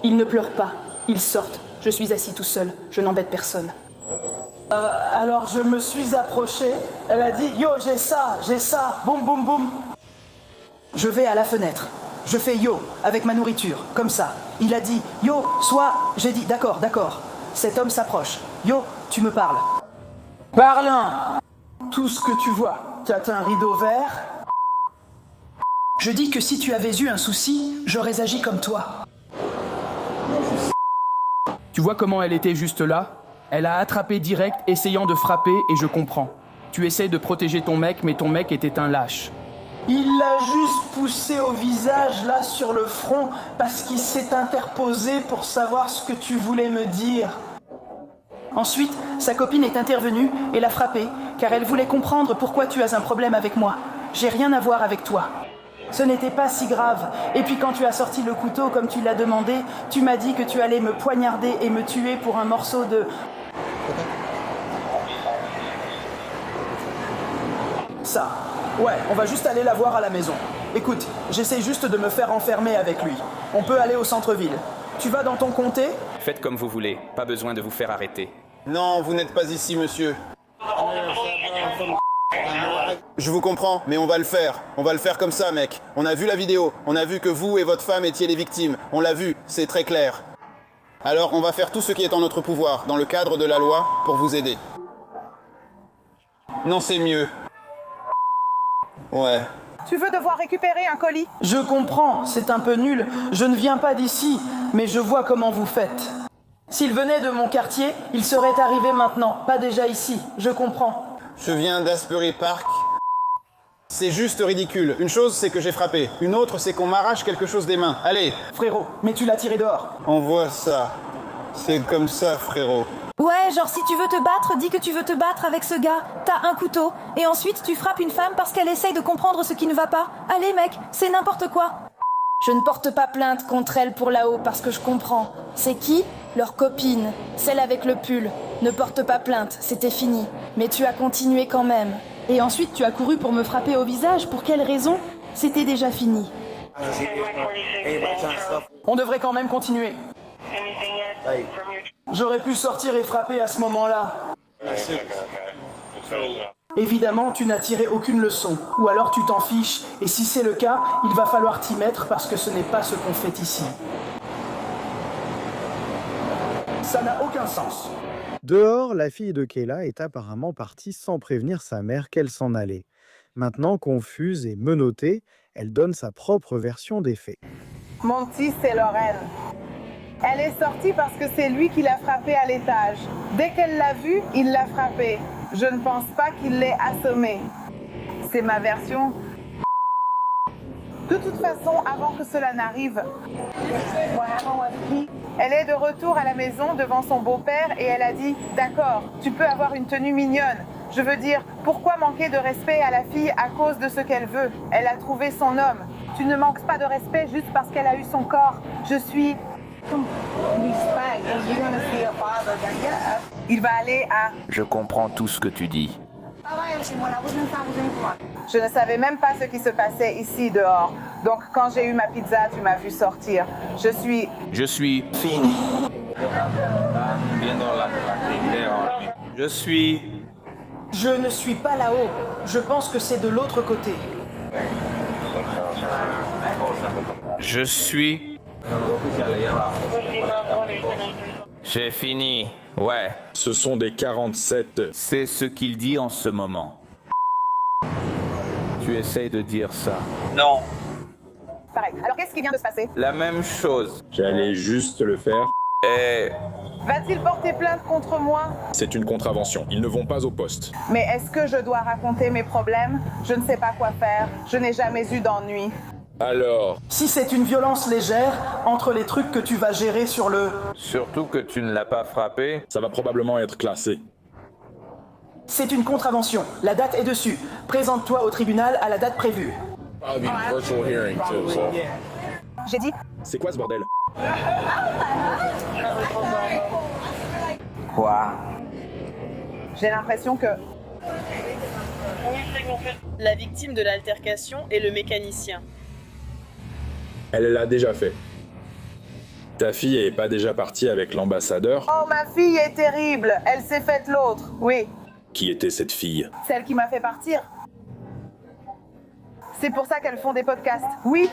Ils ne pleurent pas. Ils sortent. Je suis assis tout seul. Je n'embête personne. Alors je me suis approché, elle a dit « Yo, j'ai ça, boum, boum, boum ». Je vais à la fenêtre, je fais « Yo » avec ma nourriture, comme ça. Il a dit « Yo, soit », j'ai dit « D'accord, d'accord ». Cet homme s'approche. « Yo, tu me parles ». « Parle un !» Tout ce que tu vois, t'as un rideau vert. Je dis que si tu avais eu un souci, j'aurais agi comme toi. Tu vois comment elle était juste là? Elle a attrapé direct, essayant de frapper, et je comprends. Tu essaies de protéger ton mec, mais ton mec était un lâche. Il l'a juste poussé au visage, là, sur le front, parce qu'il s'est interposé pour savoir ce que tu voulais me dire. Ensuite, sa copine est intervenue et l'a frappé, car elle voulait comprendre pourquoi tu as un problème avec moi. J'ai rien à voir avec toi. Ce n'était pas si grave. Et puis quand tu as sorti le couteau comme tu l'as demandé, tu m'as dit que tu allais me poignarder et me tuer pour un morceau de... Ça. Ouais, on va juste aller la voir à la maison. Écoute, j'essaie juste de me faire enfermer avec lui. On peut aller au centre-ville. Tu vas dans ton comté? Faites comme vous voulez, pas besoin de vous faire arrêter. Non, vous n'êtes pas ici, monsieur. Je vous comprends, mais on va le faire. On va le faire comme ça, mec. On a vu la vidéo. On a vu que vous et votre femme étiez les victimes. On l'a vu, c'est très clair. Alors, on va faire tout ce qui est en notre pouvoir, dans le cadre de la loi, pour vous aider. Non, c'est mieux. Ouais. Tu veux devoir récupérer un colis? Je comprends, c'est un peu nul. Je ne viens pas d'ici, mais je vois comment vous faites. S'il venait de mon quartier, il serait arrivé maintenant, pas déjà ici. Je comprends. Je viens d'Asbury Park. C'est juste ridicule. Une chose, c'est que j'ai frappé. Une autre, c'est qu'on m'arrache quelque chose des mains. Allez. Frérot, mais tu l'as tiré dehors. On voit ça. C'est comme ça, frérot. Ouais, genre si tu veux te battre, dis que tu veux te battre avec ce gars. T'as un couteau. Et ensuite, tu frappes une femme parce qu'elle essaye de comprendre ce qui ne va pas. Allez, mec, c'est n'importe quoi. Je ne porte pas plainte contre elle pour là-haut parce que je comprends. C'est qui? Leur copine, celle avec le pull. Ne porte pas plainte, c'était fini. Mais tu as continué quand même. Et ensuite, tu as couru pour me frapper au visage. Pour quelle raison? C'était déjà fini. On devrait quand même continuer. J'aurais pu sortir et frapper à ce moment-là. Évidemment, tu n'as tiré aucune leçon. Ou alors tu t'en fiches. Et si c'est le cas, il va falloir t'y mettre parce que ce n'est pas ce qu'on fait ici. Ça n'a aucun sens. Dehors, la fille de Kayla est apparemment partie sans prévenir sa mère qu'elle s'en allait. Maintenant, confuse et menottée, elle donne sa propre version des faits. Mon petit, c'est Lorraine. Elle est sortie parce que c'est lui qui l'a frappée à l'étage. Dès qu'elle l'a vu, il l'a frappée. Je ne pense pas qu'il l'ait assommée. C'est ma version. De toute façon, avant que cela n'arrive, elle est de retour à la maison devant son beau-père et elle a dit « D'accord, tu peux avoir une tenue mignonne. Je veux dire, pourquoi manquer de respect à la fille à cause de ce qu'elle veut? Elle a trouvé son homme. Tu ne manques pas de respect juste parce qu'elle a eu son corps. Je suis... Il va aller à... Je comprends tout ce que tu dis. Je ne savais même pas ce qui se passait ici dehors. Donc quand j'ai eu ma pizza, tu m'as vu sortir. Je suis fini. Je suis Je ne suis pas là-haut. Je pense que c'est de l'autre côté. Je suis... J'ai fini. Ouais. Ce sont des 47. C'est ce qu'il dit en ce moment. Tu essayes de dire ça. Non. Pareil. Alors qu'est-ce qui vient de se passer? La même chose. J'allais juste le faire. Et... Va-t-il porter plainte contre moi? C'est une contravention. Ils ne vont pas au poste. Mais est-ce que je dois raconter mes problèmes? Je ne sais pas quoi faire. Je n'ai jamais eu d'ennui. Alors? Si c'est une violence légère, entre les trucs que tu vas gérer sur le... Surtout que tu ne l'as pas frappé. Ça va probablement être classé. C'est une contravention. La date est dessus. Présente-toi au tribunal à la date prévue. J'ai dit... C'est quoi ce bordel? Quoi? J'ai l'impression que... La victime de l'altercation est le mécanicien. Elle l'a déjà fait. Ta fille est pas déjà partie avec l'ambassadeur? Oh, ma fille est terrible. Elle s'est faite l'autre. Oui. Qui était cette fille? Celle qui m'a fait partir. C'est pour ça qu'elles font des podcasts. Oui.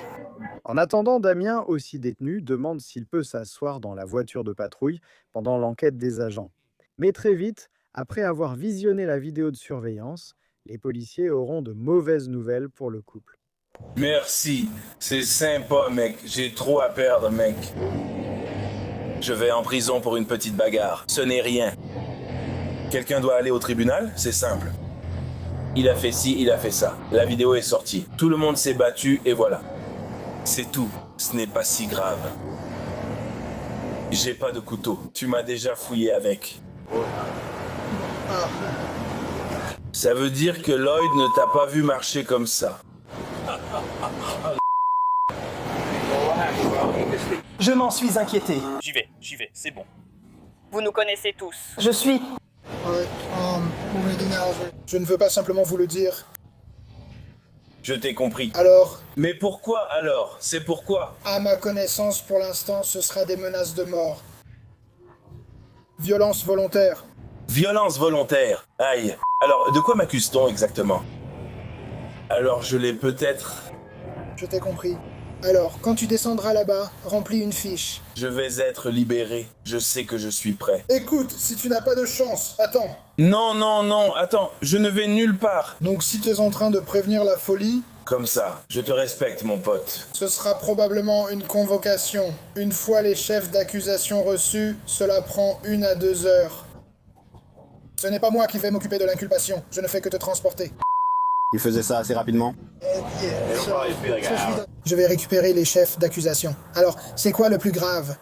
En attendant, Damien, aussi détenu, demande s'il peut s'asseoir dans la voiture de patrouille pendant l'enquête des agents. Mais très vite, après avoir visionné la vidéo de surveillance, les policiers auront de mauvaises nouvelles pour le couple. Merci, c'est sympa, mec. J'ai trop à perdre, mec. Je vais en prison pour une petite bagarre. Ce n'est rien. Quelqu'un doit aller au tribunal, c'est simple. Il a fait ci, il a fait ça. La vidéo est sortie. Tout le monde s'est battu et voilà. C'est tout. Ce n'est pas si grave. J'ai pas de couteau. Tu m'as déjà fouillé avec. Ça veut dire que Lloyd ne t'a pas vu marcher comme ça. Je m'en suis inquiété. J'y vais, c'est bon. Vous nous connaissez tous. Je suis... Je ne veux pas simplement vous le dire. Je t'ai compris. Alors? Mais pourquoi alors? C'est pourquoi? À ma connaissance, pour l'instant, ce sera des menaces de mort. Violence volontaire. Violence volontaire. Aïe. Alors, de quoi m'accuse-t-on exactement? Alors, je l'ai peut-être... Je t'ai compris. Alors, quand tu descendras là-bas, remplis une fiche. Je vais être libéré. Je sais que je suis prêt. Écoute, si tu n'as pas de chance, attends. Non, attends, je ne vais nulle part. Donc si tu es en train de prévenir la folie... Comme ça, je te respecte, mon pote. Ce sera probablement une convocation. Une fois les chefs d'accusation reçus, cela prend 1 à 2 heures. Ce n'est pas moi qui vais m'occuper de l'inculpation. Je ne fais que te transporter. Il faisait ça assez rapidement? Je vais récupérer les chefs d'accusation. Alors, c'est quoi le plus grave?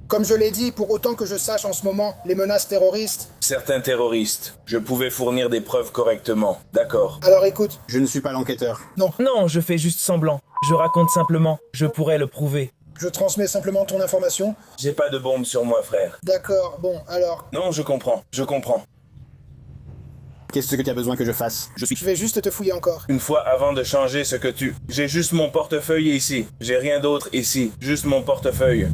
Comme je l'ai dit, pour autant que je sache en ce moment, les menaces terroristes... Certains terroristes. Je pouvais fournir des preuves correctement. D'accord. Alors écoute... Je ne suis pas l'enquêteur. Non, je fais juste semblant. Je raconte simplement. Je pourrais le prouver. Je transmets simplement ton information. J'ai pas de bombe sur moi, frère. D'accord, bon, alors... Non, je comprends. Qu'est-ce que tu as besoin que je fasse? Je vais juste te fouiller encore. Une fois avant de changer ce que tu... J'ai juste mon portefeuille ici. J'ai rien d'autre ici. Juste mon portefeuille.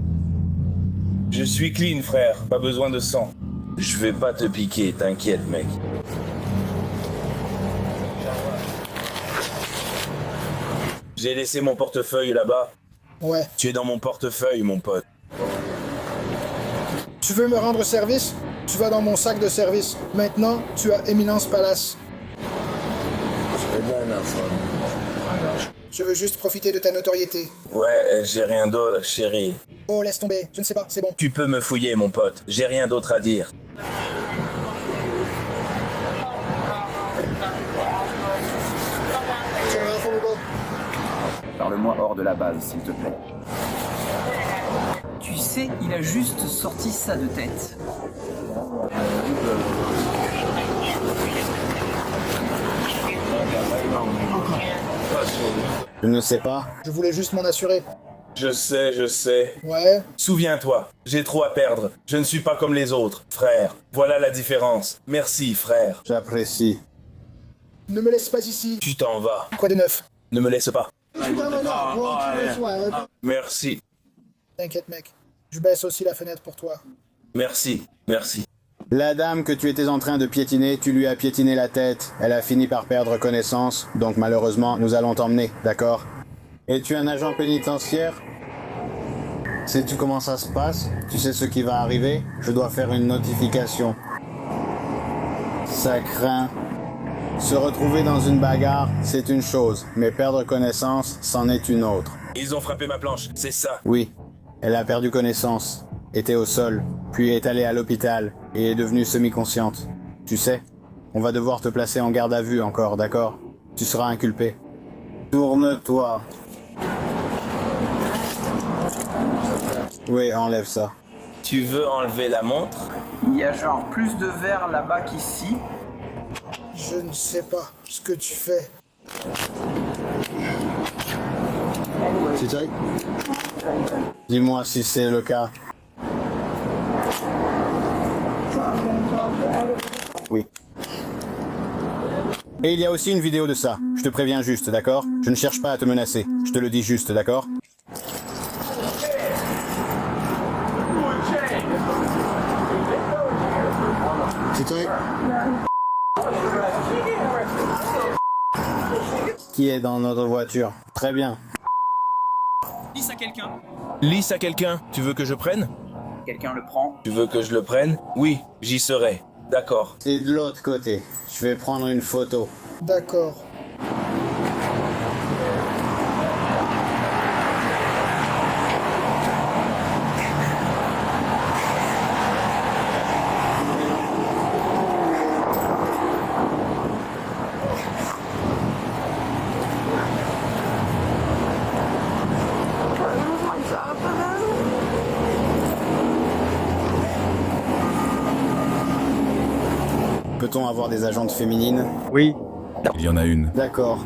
Je suis clean, frère. Pas besoin de sang. Je vais pas te piquer, t'inquiète, mec. J'ai laissé mon portefeuille là-bas. Ouais. Tu es dans mon portefeuille, mon pote. Tu veux me rendre service? Tu vas dans mon sac de service. Maintenant, tu as Éminence Palace. Je veux juste profiter de ta notoriété. Ouais, j'ai rien d'autre, chérie. Oh, laisse tomber. Je ne sais pas, c'est bon. Tu peux me fouiller, mon pote. J'ai rien d'autre à dire. Parle-moi hors de la base, s'il te plaît. Tu sais, il a juste sorti ça de tête. Je ne sais pas. Je voulais juste m'en assurer. Je sais. Ouais. Souviens-toi, j'ai trop à perdre. Je ne suis pas comme les autres, frère. Voilà la différence. Merci, frère. J'apprécie. Ne me laisse pas ici. Tu t'en vas. Quoi de neuf? Ne me laisse pas. Merci. T'inquiète, mec. Je baisse aussi la fenêtre pour toi. Merci. La dame que tu étais en train de piétiner, tu lui as piétiné la tête. Elle a fini par perdre connaissance, donc malheureusement, nous allons t'emmener, d'accord? Es-tu un agent pénitentiaire? Sais-tu comment ça se passe? Tu sais ce qui va arriver? Je dois faire une notification. Ça craint. Se retrouver dans une bagarre, c'est une chose, mais perdre connaissance, c'en est une autre. Ils ont frappé ma planche, c'est ça. Oui, elle a perdu connaissance, était au sol, puis est allée à l'hôpital et est devenue semi-consciente. Tu sais, on va devoir te placer en garde à vue encore, d'accord? Tu seras inculpé. Tourne-toi. Oui, enlève ça. Tu veux enlever la montre? Il y a genre plus de verre là-bas qu'ici. Je ne sais pas ce que tu fais. C'est vrai? Dis-moi si c'est le cas. Oui. Et il y a aussi une vidéo de ça. Je te préviens juste, d'accord? Je ne cherche pas à te menacer. Je te le dis juste, d'accord? C'est vrai? Qui est dans notre voiture? Très bien. Lisse à quelqu'un. Lisse à quelqu'un, tu veux que je prenne? Quelqu'un le prend. Tu veux que je le prenne? Oui, j'y serai. D'accord. C'est de l'autre côté. Je vais prendre une photo. D'accord. Peut-on avoir des agentes féminines? Oui. Il y en a une. D'accord.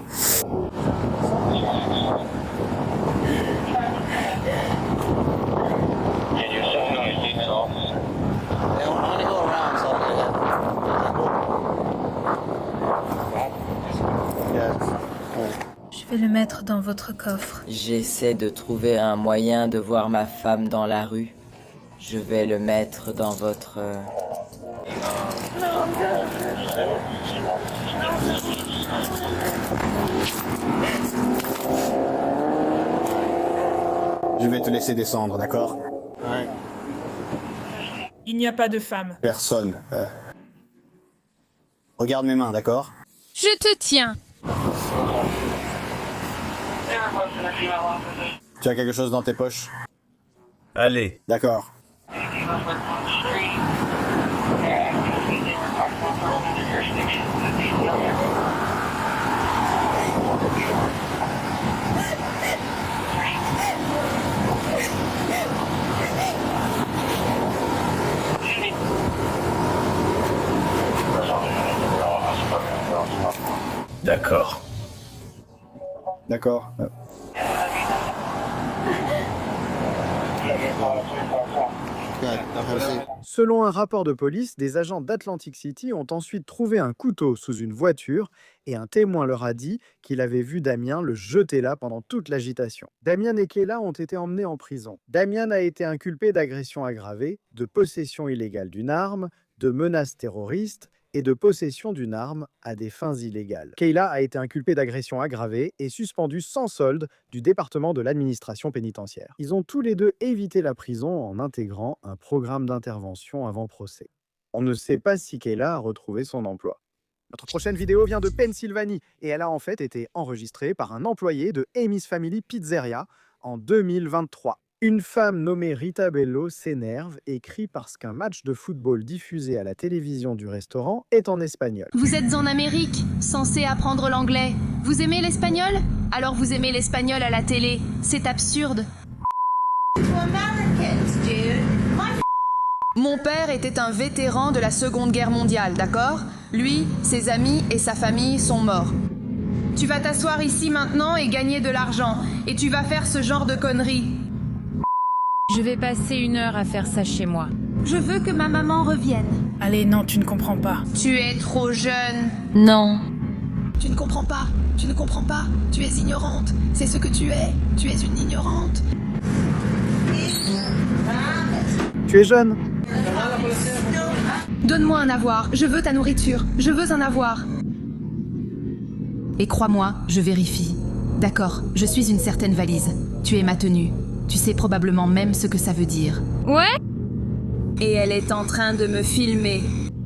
Je vais le mettre dans votre coffre. J'essaie de trouver un moyen de voir ma femme dans la rue. Je vais le mettre dans votre... Je vais te laisser descendre, d'accord? Ouais. Il n'y a pas de femme. Personne. Regarde mes mains, d'accord? Je te tiens. Tu as quelque chose dans tes poches? Allez. D'accord. D'accord. D'accord. Selon un rapport de police, des agents d'Atlantic City ont ensuite trouvé un couteau sous une voiture et un témoin leur a dit qu'il avait vu Damien le jeter là pendant toute l'agitation. Damien et Kayla ont été emmenés en prison. Damien a été inculpé d'agression aggravée, de possession illégale d'une arme, de menaces terroristes et de possession d'une arme à des fins illégales. Kayla a été inculpée d'agression aggravée et suspendue sans solde du département de l'administration pénitentiaire. Ils ont tous les deux évité la prison en intégrant un programme d'intervention avant procès. On ne sait pas si Kayla a retrouvé son emploi. Notre prochaine vidéo vient de Pennsylvanie et elle a en fait été enregistrée par un employé de Amy's Family Pizzeria en 2023. Une femme nommée Rita Bello s'énerve et crie parce qu'un match de football diffusé à la télévision du restaurant est en espagnol. Vous êtes en Amérique, censé apprendre l'anglais. Vous aimez l'espagnol? Alors vous aimez l'espagnol à la télé. C'est absurde. Mon père était un vétéran de la Seconde Guerre mondiale, d'accord? Lui, ses amis et sa famille sont morts. Tu vas t'asseoir ici maintenant et gagner de l'argent. Et tu vas faire ce genre de conneries. Je vais passer 1 heure à faire ça chez moi. Je veux que ma maman revienne. Allez, non, tu ne comprends pas. Tu es trop jeune. Non. Tu ne comprends pas. Tu ne comprends pas. Tu es ignorante. C'est ce que tu es. Tu es une ignorante. Tu es jeune? Donne-moi un avoir. Je veux ta nourriture. Je veux un avoir. Et crois-moi, je vérifie. D'accord, je suis une certaine valise. Tu es ma tenue. Tu sais probablement même ce que ça veut dire. Ouais? Et elle est en train de me filmer.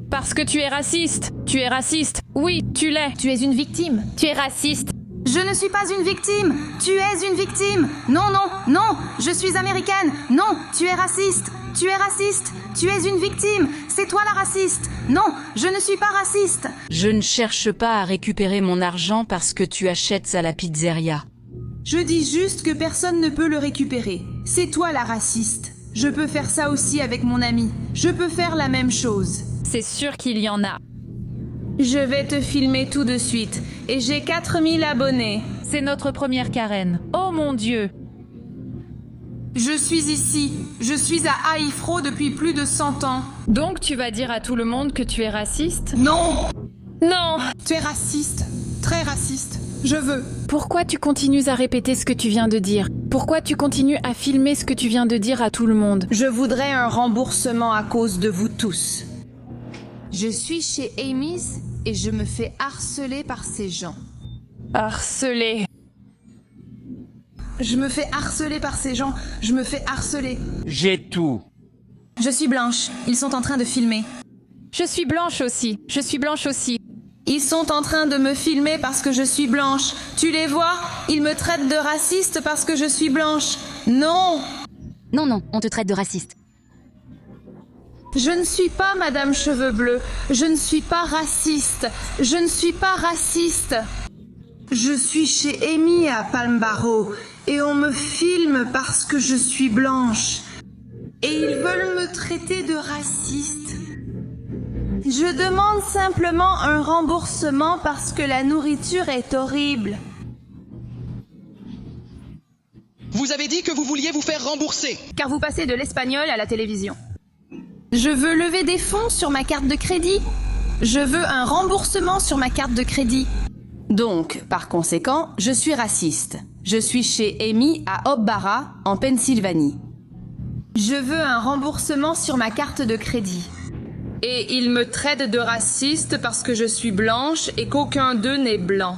Parce que tu es raciste. Tu es raciste. Oui, tu l'es. Tu es une victime. Tu es raciste. Je ne suis pas une victime. Tu es une victime. Non, non, non. Je suis américaine. Non, tu es raciste. Tu es raciste. Tu es une victime. C'est toi la raciste. Non, je ne suis pas raciste. Je ne cherche pas à récupérer mon argent parce que tu achètes à la pizzeria. Je dis juste que personne ne peut le récupérer. C'est toi la raciste. Je peux faire ça aussi avec mon ami. Je peux faire la même chose. C'est sûr qu'il y en a. Je vais te filmer tout de suite. Et j'ai 4000 abonnés. C'est notre première Karen. Oh mon Dieu. Je suis ici. Je suis à Haïfro depuis plus de 100 ans. Donc tu vas dire à tout le monde que tu es raciste? Non! Non! Tu es raciste. Très raciste. Je veux. Pourquoi tu continues à répéter ce que tu viens de dire? Pourquoi tu continues à filmer ce que tu viens de dire à tout le monde? Je voudrais un remboursement à cause de vous tous. Je suis chez Amy's et je me fais harceler par ces gens. Harceler? Je me fais harceler par ces gens. Je me fais harceler. J'ai tout. Je suis blanche. Ils sont en train de filmer. Je suis blanche aussi. Je suis blanche aussi. Ils sont en train de me filmer parce que je suis blanche. Tu les vois? Ils me traitent de raciste parce que je suis blanche. Non! Non, non, on te traite de raciste. Je ne suis pas Madame Cheveux Bleus. Je ne suis pas raciste. Je ne suis pas raciste. Je suis chez Amy à Palm Barrow et on me filme parce que je suis blanche. Et ils veulent me traiter de raciste. Je demande simplement un remboursement parce que la nourriture est horrible. Vous avez dit que vous vouliez vous faire rembourser. Car vous passez de l'espagnol à la télévision. Je veux lever des fonds sur ma carte de crédit. Je veux un remboursement sur ma carte de crédit. Donc, par conséquent, je suis raciste. Je suis chez Amy à Hope Barra, en Pennsylvanie. Je veux un remboursement sur ma carte de crédit. Et ils me traitent de raciste parce que je suis blanche et qu'aucun d'eux n'est blanc.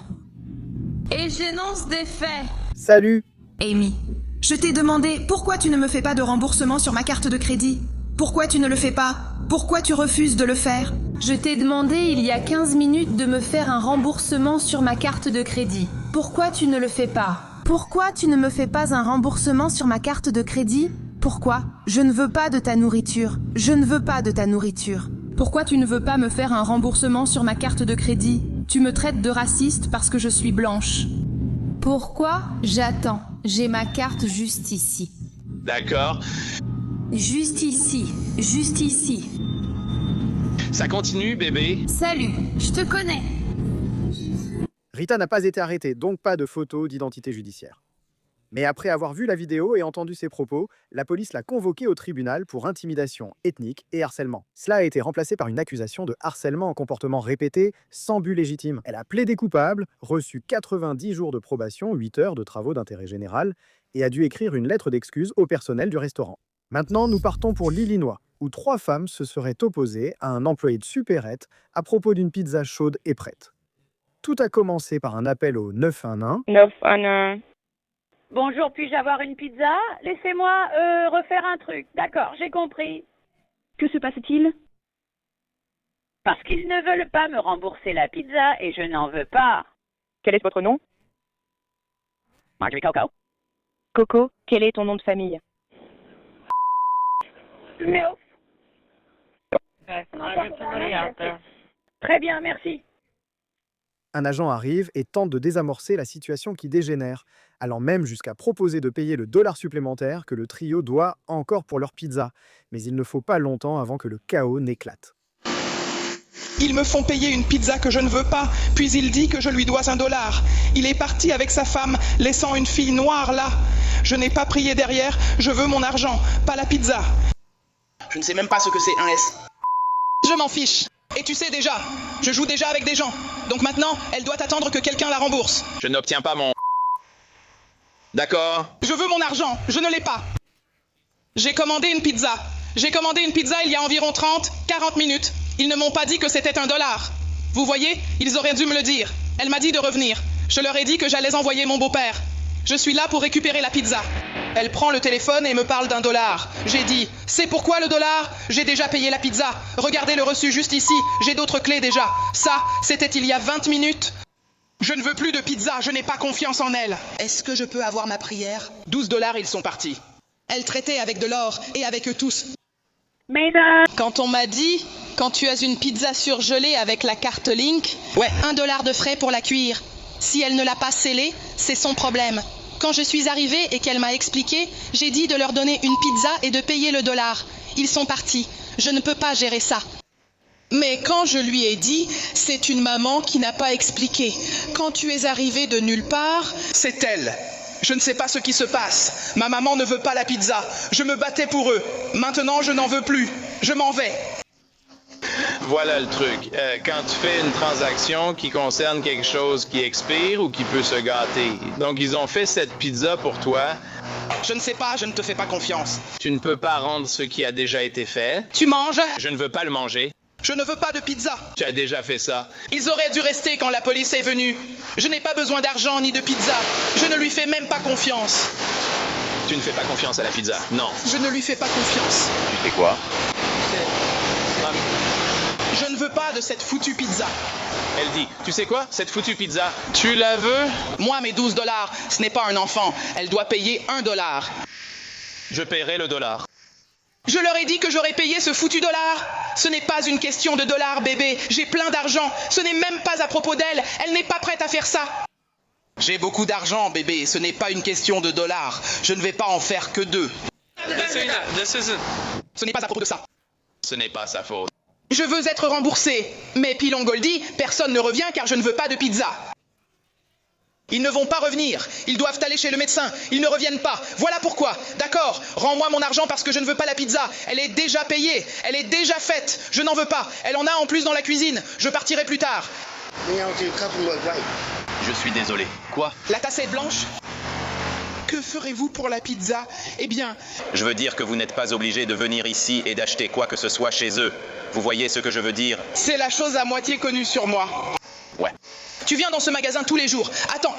Et j'énonce des faits. Salut. Amy, je t'ai demandé pourquoi tu ne me fais pas de remboursement sur ma carte de crédit. Pourquoi tu ne le fais pas? Pourquoi tu refuses de le faire? Je t'ai demandé il y a 15 minutes de me faire un remboursement sur ma carte de crédit. Pourquoi tu ne le fais pas? Pourquoi tu ne me fais pas un remboursement sur ma carte de crédit? Pourquoi? Je ne veux pas de ta nourriture. Je ne veux pas de ta nourriture. Pourquoi tu ne veux pas me faire un remboursement sur ma carte de crédit? Tu me traites de raciste parce que je suis blanche. Pourquoi? J'attends. J'ai ma carte juste ici. D'accord. Juste ici. Juste ici. Ça continue, bébé. Salut, je te connais. Rita n'a pas été arrêtée, donc pas de photo d'identité judiciaire. Mais après avoir vu la vidéo et entendu ses propos, la police l'a convoquée au tribunal pour intimidation ethnique et harcèlement. Cela a été remplacé par une accusation de harcèlement en comportement répété, sans but légitime. Elle a plaidé coupable, reçu 90 jours de probation, 8 heures de travaux d'intérêt général, et a dû écrire une lettre d'excuse au personnel du restaurant. Maintenant, nous partons pour l'Illinois, où 3 femmes se seraient opposées à un employé de supérette à propos d'une pizza chaude et prête. Tout a commencé par un appel au 911. 911. Bonjour, puis-je avoir une pizza? Laissez-moi refaire un truc. D'accord, j'ai compris. Que se passe-t-il? Parce qu'ils ne veulent pas me rembourser la pizza et je n'en veux pas. Quel est votre nom? Marjorie Coco. Coco, quel est ton nom de famille? Milf. Très bien, merci. Un agent arrive et tente de désamorcer la situation qui dégénère, allant même jusqu'à proposer de payer le dollar supplémentaire que le trio doit encore pour leur pizza. Mais il ne faut pas longtemps avant que le chaos n'éclate. Ils me font payer une pizza que je ne veux pas, puis il dit que je lui dois $1. Il est parti avec sa femme, laissant une fille noire là. Je n'ai pas prié derrière, je veux mon argent, pas la pizza. Je ne sais même pas ce que c'est un S. Je m'en fiche. Et tu sais déjà, je joue déjà avec des gens. Donc maintenant, elle doit attendre que quelqu'un la rembourse. Je n'obtiens pas mon... D'accord. Je veux mon argent, je ne l'ai pas. J'ai commandé une pizza. J'ai commandé une pizza il y a environ 30, 40 minutes. Ils ne m'ont pas dit que c'était $1. Vous voyez, ils auraient dû me le dire. Elle m'a dit de revenir. Je leur ai dit que j'allais envoyer mon beau-père. Je suis là pour récupérer la pizza. Elle prend le téléphone et me parle d'$1. J'ai dit, c'est pourquoi le $? J'ai déjà payé la pizza. Regardez le reçu juste ici, j'ai d'autres clés déjà. Ça, c'était il y a 20 minutes. Je ne veux plus de pizza, je n'ai pas confiance en elle. Est-ce que je peux avoir ma prière? $12, ils sont partis. Elle traitait avec de l'or et avec eux tous. Mesdames. Quand on m'a dit, quand tu as une pizza surgelée avec la carte Link, ouais, $1 de frais pour la cuire. Si elle ne l'a pas scellée, c'est son problème. Quand je suis arrivée et qu'elle m'a expliqué, j'ai dit de leur donner une pizza et de payer le $. Ils sont partis. Je ne peux pas gérer ça. Mais quand je lui ai dit, c'est une maman qui n'a pas expliqué. Quand tu es arrivée de nulle part, c'est elle. Je ne sais pas ce qui se passe. Ma maman ne veut pas la pizza. Je me battais pour eux. Maintenant, je n'en veux plus. Je m'en vais. Voilà le truc. Quand tu fais une transaction qui concerne quelque chose qui expire ou qui peut se gâter. Donc, ils ont fait cette pizza pour toi. Je ne sais pas, je ne te fais pas confiance. Tu ne peux pas rendre ce qui a déjà été fait. Tu manges? Je ne veux pas le manger. Je ne veux pas de pizza. Tu as déjà fait ça. Ils auraient dû rester quand la police est venue. Je n'ai pas besoin d'argent ni de pizza. Je ne lui fais même pas confiance. Tu ne fais pas confiance à la pizza? Non. Je ne lui fais pas confiance. Tu fais quoi? Je ne veux pas de cette foutue pizza. Elle dit, tu sais quoi, cette foutue pizza, tu la veux? Moi, mes $12, ce n'est pas un enfant. Elle doit payer $1. Je paierai le $. Je leur ai dit que j'aurais payé ce foutu $. Ce n'est pas une question de $, bébé. J'ai plein d'argent. Ce n'est même pas à propos d'elle. Elle n'est pas prête à faire ça. J'ai beaucoup d'argent, bébé. Ce n'est pas une question de $. Je ne vais pas en faire que 2. Ce n'est pas à propos de ça. Ce n'est pas sa faute. Je veux être remboursé. Mais Pilon Goldie, personne ne revient car je ne veux pas de pizza. Ils ne vont pas revenir. Ils doivent aller chez le médecin. Ils ne reviennent pas. Voilà pourquoi. D'accord, rends-moi mon argent parce que je ne veux pas la pizza. Elle est déjà payée. Elle est déjà faite. Je n'en veux pas. Elle en a en plus dans la cuisine. Je partirai plus tard. Je suis désolé. Quoi? La tasse est blanche? Que ferez-vous pour la pizza? Eh bien... Je veux dire que vous n'êtes pas obligé de venir ici et d'acheter quoi que ce soit chez eux. Vous voyez ce que je veux dire? C'est la chose à moitié connue sur moi. Ouais. Tu viens dans ce magasin tous les jours. Attends.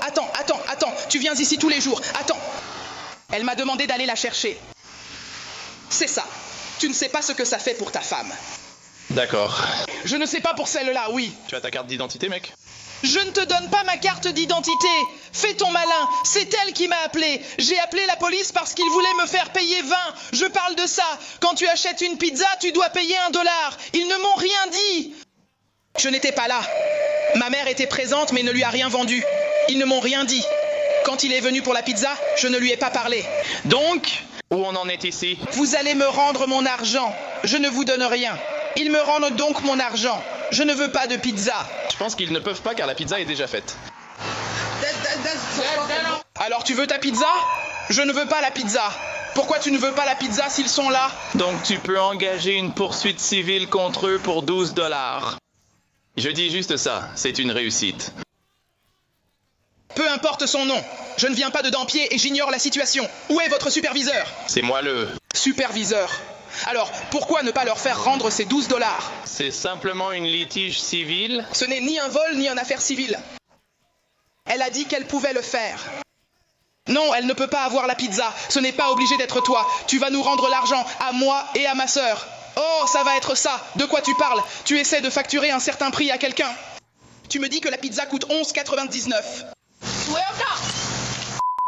Tu viens ici tous les jours. Attends. Elle m'a demandé d'aller la chercher. C'est ça. Tu ne sais pas ce que ça fait pour ta femme. D'accord. Je ne sais pas pour celle-là, oui. Tu as ta carte d'identité, mec? Je ne te donne pas ma carte d'identité. Fais ton malin. C'est elle qui m'a appelé. J'ai appelé la police parce qu'ils voulaient me faire payer 20. Je parle de ça. Quand tu achètes une pizza, tu dois payer $1. Ils ne m'ont rien dit. Je n'étais pas là. Ma mère était présente mais ne lui a rien vendu. Ils ne m'ont rien dit. Quand il est venu pour la pizza, je ne lui ai pas parlé. Donc, où on en est ici? Vous allez me rendre mon argent. Je ne vous donne rien. Ils me rendent donc mon argent. Je ne veux pas de pizza. Je pense qu'ils ne peuvent pas car la pizza est déjà faite. Alors tu veux ta pizza? Je ne veux pas la pizza. Pourquoi tu ne veux pas la pizza s'ils sont là? Donc tu peux engager une poursuite civile contre eux pour $12. Je dis juste ça, c'est une réussite. Peu importe son nom. Je ne viens pas de Dampierre et j'ignore la situation. Où est votre superviseur? C'est moi le... Superviseur. Alors, pourquoi ne pas leur faire rendre ces $12? C'est simplement une litige civile. Ce n'est ni un vol ni une affaire civile. Elle a dit qu'elle pouvait le faire. Non, elle ne peut pas avoir la pizza. Ce n'est pas obligé d'être toi. Tu vas nous rendre l'argent, à moi et à ma sœur. Oh, ça va être ça. De quoi tu parles? Tu essaies de facturer un certain prix à quelqu'un. Tu me dis que la pizza coûte $11,99.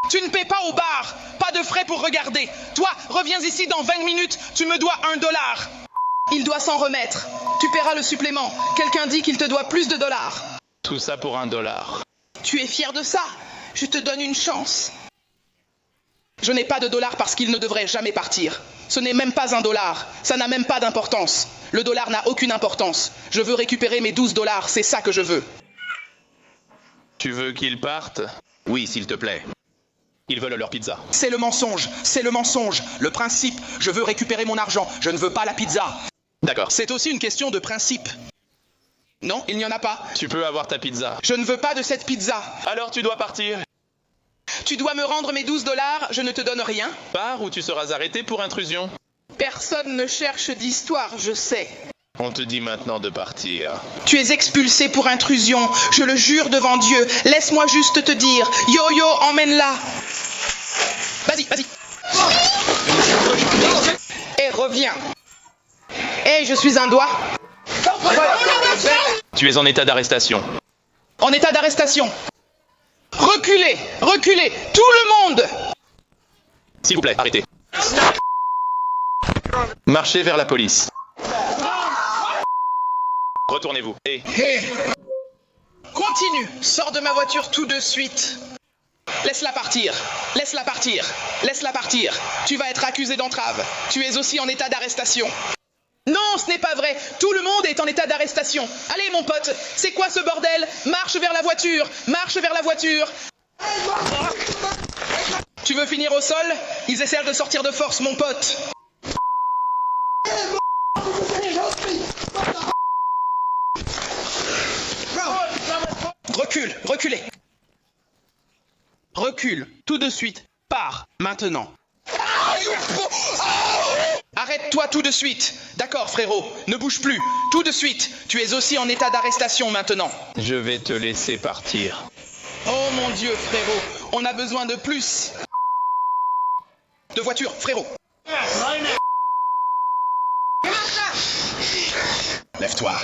Tu ne paies pas au bar. Pas de frais pour regarder. Toi, reviens ici dans 20 minutes. Tu me dois $1. Il doit s'en remettre. Tu paieras le supplément. Quelqu'un dit qu'il te doit plus de $. Tout ça pour $1. Tu es fier de ça? Je te donne une chance. Je n'ai pas de $, parce qu'il ne devrait jamais partir. Ce n'est même pas $1. Ça n'a même pas d'importance. Le dollar n'a aucune importance. Je veux récupérer mes $12. C'est ça que je veux. Tu veux qu'ils partent? Oui, s'il te plaît. Ils veulent leur pizza. C'est le mensonge. C'est le mensonge. Le principe. Je veux récupérer mon argent. Je ne veux pas la pizza. D'accord. C'est aussi une question de principe. Non, il n'y en a pas. Tu peux avoir ta pizza. Je ne veux pas de cette pizza. Alors tu dois partir. Tu dois me rendre mes $12, je ne te donne rien. Pars ou tu seras arrêté pour intrusion. Personne ne cherche d'histoire, je sais. On te dit maintenant de partir. Tu es expulsé pour intrusion, je le jure devant Dieu. Laisse-moi juste te dire. Yo-Yo, emmène-la. Vas-y, vas-y. Et reviens. Et je suis un doigt. Tu es en état d'arrestation. En état d'arrestation. Reculez, reculez, tout le monde. S'il vous plaît, arrêtez. Marchez vers la police. Retournez-vous. Et... Continue, sors de ma voiture tout de suite. Laisse-la partir, laisse-la partir, laisse-la partir. Tu vas être accusé d'entrave. Tu es aussi en état d'arrestation. Non, ce n'est pas vrai. Tout le monde est en état d'arrestation. Allez, mon pote, c'est quoi ce bordel? Marche vers la voiture, marche vers la voiture. Tu veux finir au sol? Ils essaient de sortir de force, mon pote. Recule, reculez. Recule, tout de suite. Pars, maintenant. Arrête-toi tout de suite. D'accord, frérot, ne bouge plus. Tout de suite. Tu es aussi en état d'arrestation maintenant. Je vais te laisser partir. Oh mon Dieu, frérot, on a besoin de plus. De voiture, frérot. Lève-toi.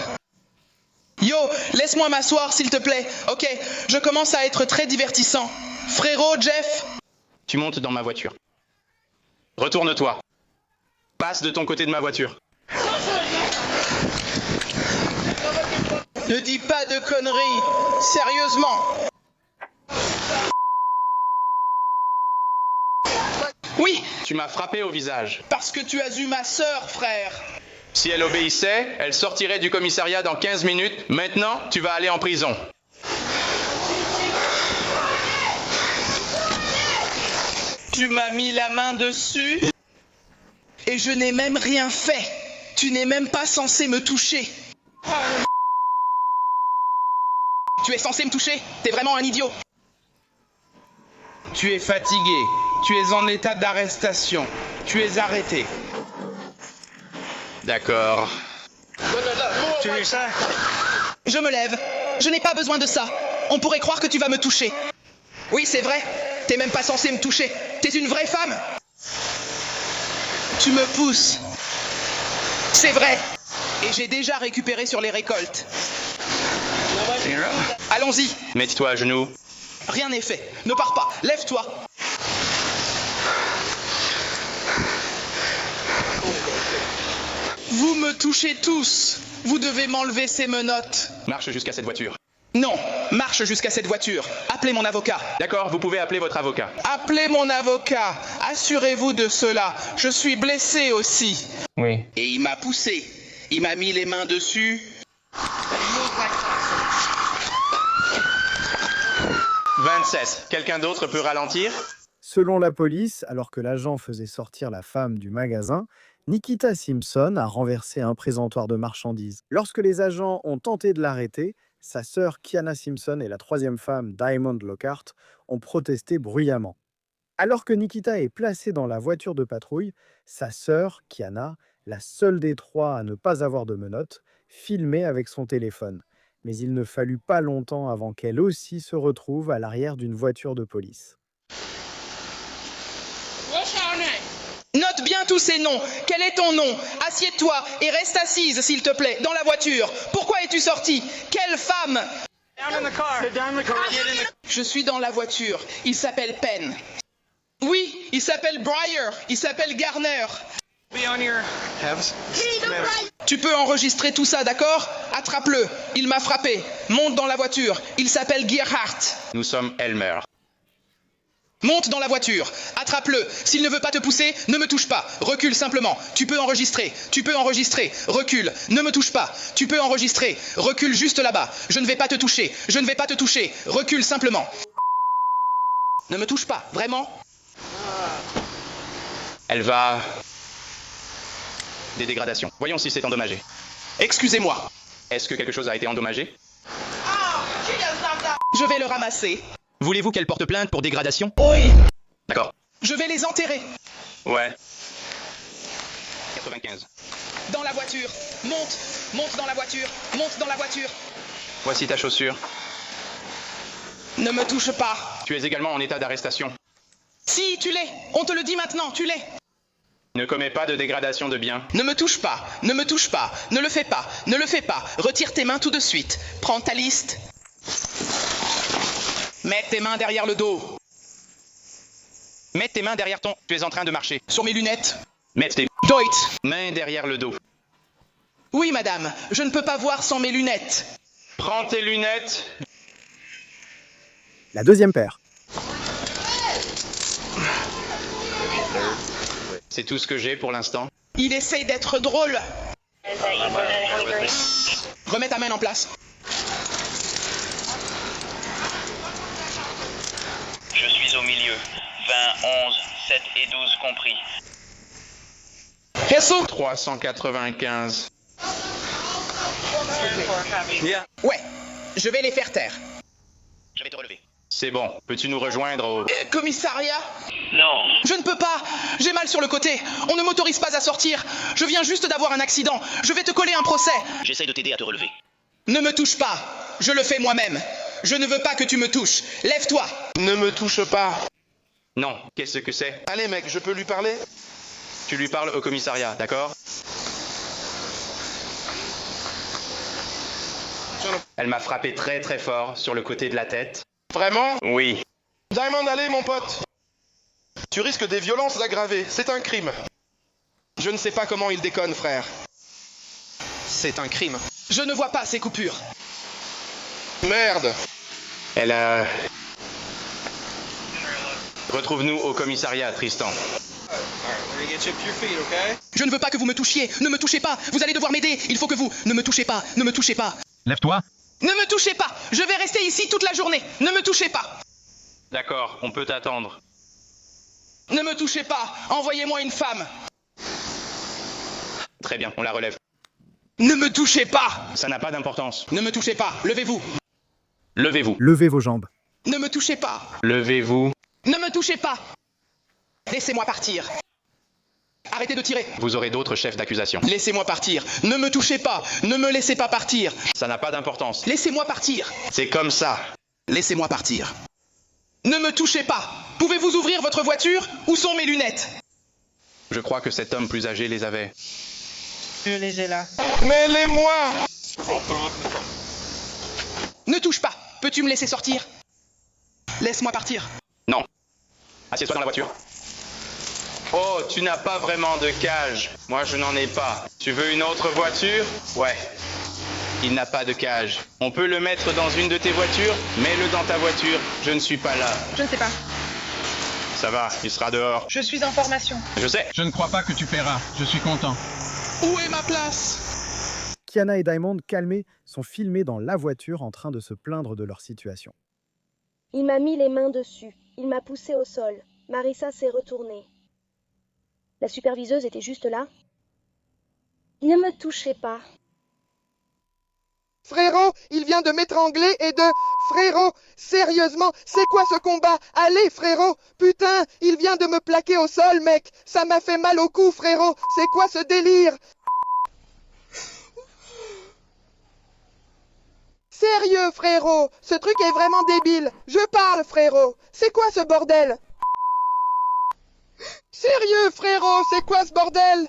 Yo, laisse-moi m'asseoir, s'il te plaît. Ok, je commence à être très divertissant. Frérot, Jeff. Tu montes dans ma voiture. Retourne-toi. Passe de ton côté de ma voiture. Ne dis pas de conneries. Sérieusement. Oui. Tu m'as frappé au visage. Parce que tu as eu ma sœur, frère. Si elle obéissait, elle sortirait du commissariat dans 15 minutes. Maintenant, tu vas aller en prison. Tu m'as mis la main dessus et je n'ai même rien fait. Tu n'es même pas censé me toucher. Tu es censé me toucher? T'es vraiment un idiot. Tu es fatigué. Tu es en état d'arrestation. Tu es arrêté. D'accord. Tu veux ça? Je me lève. Je n'ai pas besoin de ça. On pourrait croire que tu vas me toucher. Oui, c'est vrai. T'es même pas censé me toucher. T'es une vraie femme. Tu me pousses. C'est vrai. Et j'ai déjà récupéré sur les récoltes. Allons-y. Mets-toi à genoux. Rien n'est fait. Ne pars pas. Lève-toi. Vous me touchez tous. Vous devez m'enlever ces menottes. Marche jusqu'à cette voiture. Non, marche jusqu'à cette voiture. Appelez mon avocat. D'accord, vous pouvez appeler votre avocat. Appelez mon avocat. Assurez-vous de cela. Je suis blessé aussi. Oui. Et il m'a poussé. Il m'a mis les mains dessus. 27. Quelqu'un d'autre peut ralentir? Selon la police, alors que l'agent faisait sortir la femme du magasin, Nikita Simpson a renversé un présentoir de marchandises. Lorsque les agents ont tenté de l'arrêter, sa sœur Kiana Simpson et la troisième femme, Diamond Lockhart, ont protesté bruyamment. Alors que Nikita est placé dans la voiture de patrouille, sa sœur, Kiana, la seule des trois à ne pas avoir de menottes, filmait avec son téléphone. Mais il ne fallut pas longtemps avant qu'elle aussi se retrouve à l'arrière d'une voiture de police. Note bien tous ces noms. Quel est ton nom? Assieds-toi et reste assise, s'il te plaît, dans la voiture. Pourquoi es-tu sortie? Quelle femme? Je suis dans la voiture. Il s'appelle Penn. Oui, il s'appelle Breyer. Il s'appelle Garner. Tu peux enregistrer tout ça, d'accord? Attrape-le. Il m'a frappé. Monte dans la voiture. Il s'appelle Gerhardt. Nous sommes Elmer. Monte dans la voiture. Attrape-le. S'il ne veut pas te pousser, ne me touche pas. Recule simplement. Tu peux enregistrer. Tu peux enregistrer. Recule. Ne me touche pas. Tu peux enregistrer. Recule juste là-bas. Je ne vais pas te toucher. Je ne vais pas te toucher. Recule simplement. Ne me touche pas. Vraiment? Elle va... Des dégradations. Voyons si c'est endommagé. Excusez-moi. Est-ce que quelque chose a été endommagé? Je vais le ramasser. Voulez-vous qu'elle porte plainte pour dégradation? Oui. D'accord. Je vais les enterrer. Ouais. 95. Dans la voiture. Monte. Monte dans la voiture. Monte dans la voiture. Voici ta chaussure. Ne me touche pas. Tu es également en état d'arrestation. Si, tu l'es. On te le dit maintenant, tu l'es. Ne commets pas de dégradation de biens. Ne me touche pas. Ne me touche pas. Ne le fais pas. Ne le fais pas. Retire tes mains tout de suite. Prends ta liste. Mets tes mains derrière le dos. Mets tes mains derrière ton... Tu es en train de marcher. Sur mes lunettes. Mets tes Deutsch. mains derrière le dos. Oui, madame. Je ne peux pas voir sans mes lunettes. Prends tes lunettes. La deuxième paire. C'est tout ce que j'ai pour l'instant. Il essaye d'être drôle. Remets ta main en place. Je suis au milieu. 20, 11, 7 et 12 compris. Jesus. 395. Bien. Ouais, je vais les faire taire. Je vais te relever. C'est bon. Peux-tu nous rejoindre au... Commissariat? Non. Je ne peux pas. J'ai mal sur le côté. On ne m'autorise pas à sortir. Je viens juste d'avoir un accident. Je vais te coller un procès. J'essaye de t'aider à te relever. Ne me touche pas. Je le fais moi-même. Je ne veux pas que tu me touches. Lève-toi. Ne me touche pas. Non. Qu'est-ce que c'est? Allez mec, je peux lui parler? Tu lui parles au commissariat, d'accord? Elle m'a frappé très très fort sur le côté de la tête. Vraiment? Oui. Diamond, allez mon pote. Tu risques des violences aggravées, c'est un crime. Je ne sais pas comment il déconne, frère. C'est un crime. Je ne vois pas ces coupures. Merde. Elle a... Retrouve-nous au commissariat, Tristan. Je ne veux pas que vous me touchiez. Ne me touchez pas. Vous allez devoir m'aider. Il faut que vous... Ne me touchez pas. Ne me touchez pas. Lève-toi. Ne me touchez pas. Je vais rester ici toute la journée. Ne me touchez pas. D'accord, on peut t'attendre. Ne me touchez pas. Envoyez-moi une femme. Très bien, on la relève. Ne me touchez pas. Ça n'a pas d'importance. Ne me touchez pas. Levez-vous. Levez-vous. Levez vos jambes. Ne me touchez pas. Levez-vous. Ne me touchez pas. Laissez-moi partir. Arrêtez de tirer. Vous aurez d'autres chefs d'accusation. Laissez-moi partir. Ne me touchez pas. Ne me laissez pas partir. Ça n'a pas d'importance. Laissez-moi partir. C'est comme ça. Laissez-moi partir. Ne me touchez pas. Pouvez-vous ouvrir votre voiture? Où sont mes lunettes? Je crois que cet homme plus âgé les avait. Je les ai là. Mêlez-moi. Ne touche pas. Peux-tu me laisser sortir? Laisse-moi partir. Non. Assieds-toi dans la voiture. Oh, tu n'as pas vraiment de cage. Moi, je n'en ai pas. Tu veux une autre voiture? Ouais. Il n'a pas de cage. On peut le mettre dans une de tes voitures? Mets-le dans ta voiture. Je ne suis pas là. Je ne sais pas. Ça va, il sera dehors. Je suis en formation. Je sais. Je ne crois pas que tu paieras. Je suis content. Où est ma place? Kiana et Diamond, calmés, sont filmés dans la voiture en train de se plaindre de leur situation. Il m'a mis les mains dessus. Il m'a poussé au sol. Marissa s'est retournée. La superviseuse était juste là. Ne me touchez pas. Frérot, il vient de m'étrangler et de... Frérot, sérieusement, c'est quoi ce combat? Allez, frérot. Putain, il vient de me plaquer au sol, mec. Ça m'a fait mal au cou, frérot. C'est quoi ce délire? Sérieux, frérot, ce truc est vraiment débile. Je parle, frérot. C'est quoi ce bordel? Sérieux, frérot, c'est quoi ce bordel?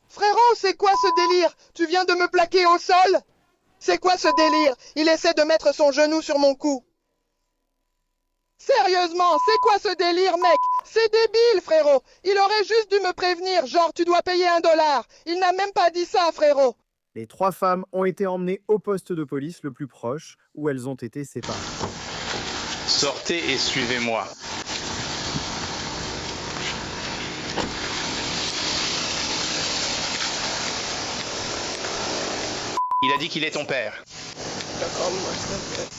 Frérot, c'est quoi ce délire? Tu viens de me plaquer au sol? C'est quoi ce délire? Il essaie de mettre son genou sur mon cou. Sérieusement, c'est quoi ce délire, mec? C'est débile, frérot. Il aurait juste dû me prévenir, genre tu dois payer $1. Il n'a même pas dit ça, frérot. Les 3 femmes ont été emmenées au poste de police le plus proche, où elles ont été séparées. Sortez et suivez-moi. Il a dit qu'il est ton père.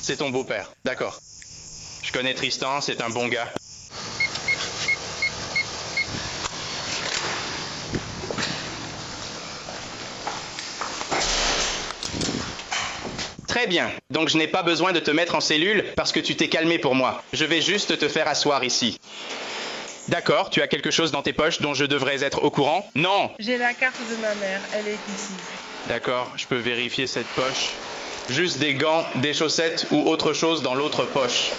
C'est ton beau-père, d'accord. Je connais Tristan, c'est un bon gars. Très bien, donc je n'ai pas besoin de te mettre en cellule parce que tu t'es calmé pour moi. Je vais juste te faire asseoir ici. D'accord, tu as quelque chose dans tes poches dont je devrais être au courant? Non! J'ai la carte de ma mère, elle est ici. D'accord, je peux vérifier cette poche. Juste des gants, des chaussettes ou autre chose dans l'autre poche.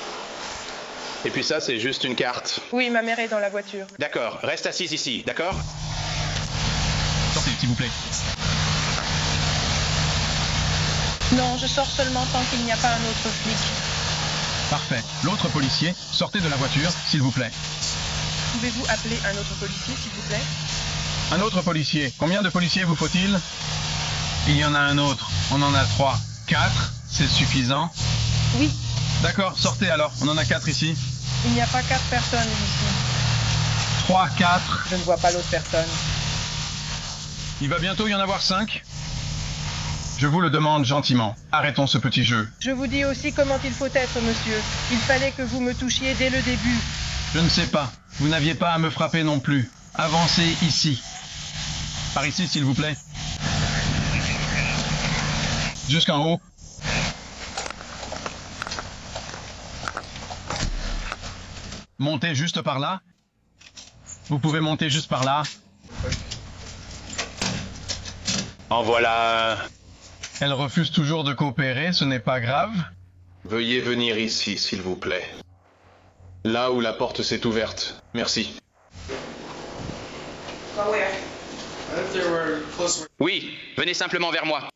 Et puis ça, c'est juste une carte. Oui, ma mère est dans la voiture. D'accord, reste assise ici, d'accord? Sortez, s'il vous plaît. Non, je sors seulement tant qu'il n'y a pas un autre flic. Parfait. L'autre policier, sortez de la voiture, s'il vous plaît. Pouvez-vous appeler un autre policier, s'il vous plaît? Un autre policier. Combien de policiers vous faut-il? Il y en a un autre. On en a 3. 4, c'est suffisant? Oui. D'accord, sortez alors. On en a 4 ici. Il n'y a pas 4 personnes ici. 3, 4. Je ne vois pas l'autre personne. Il va bientôt y en avoir 5. Je vous le demande gentiment. Arrêtons ce petit jeu. Je vous dis aussi comment il faut être, monsieur. Il fallait que vous me touchiez dès le début. Je ne sais pas. Vous n'aviez pas à me frapper non plus. Avancez ici. Par ici, s'il vous plaît. Jusqu'en haut. Montez juste par là. Vous pouvez monter juste par là. En voilà. Elle refuse toujours de coopérer, ce n'est pas grave. Veuillez venir ici, s'il vous plaît. Là où la porte s'est ouverte. Merci. Oui, venez simplement vers moi.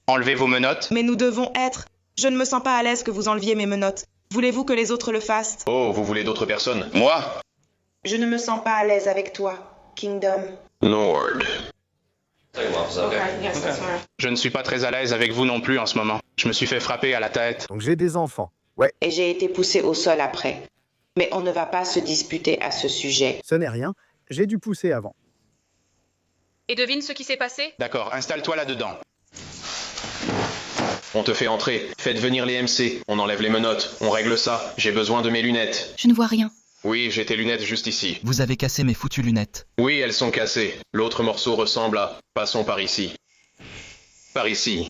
Enlevez vos menottes. Mais nous devons être. Je ne me sens pas à l'aise que vous enleviez mes menottes. Voulez-vous que les autres le fassent? Oh, vous voulez d'autres personnes? Moi? Je ne me sens pas à l'aise avec toi, Kingdom. Nord. Je ne suis pas très à l'aise avec vous non plus en ce moment. Je me suis fait frapper à la tête. Donc j'ai des enfants. Ouais. Et j'ai été poussé au sol après. Mais on ne va pas se disputer à ce sujet. Ce n'est rien. J'ai dû pousser avant. Et devine ce qui s'est passé? D'accord, installe-toi là-dedans. On te fait entrer. Faites venir les MC. On enlève les menottes. On règle ça. J'ai besoin de mes lunettes. Je ne vois rien. Oui, j'ai tes lunettes juste ici. Vous avez cassé mes foutues lunettes. Oui, elles sont cassées. L'autre morceau ressemble à... Passons par ici. Par ici.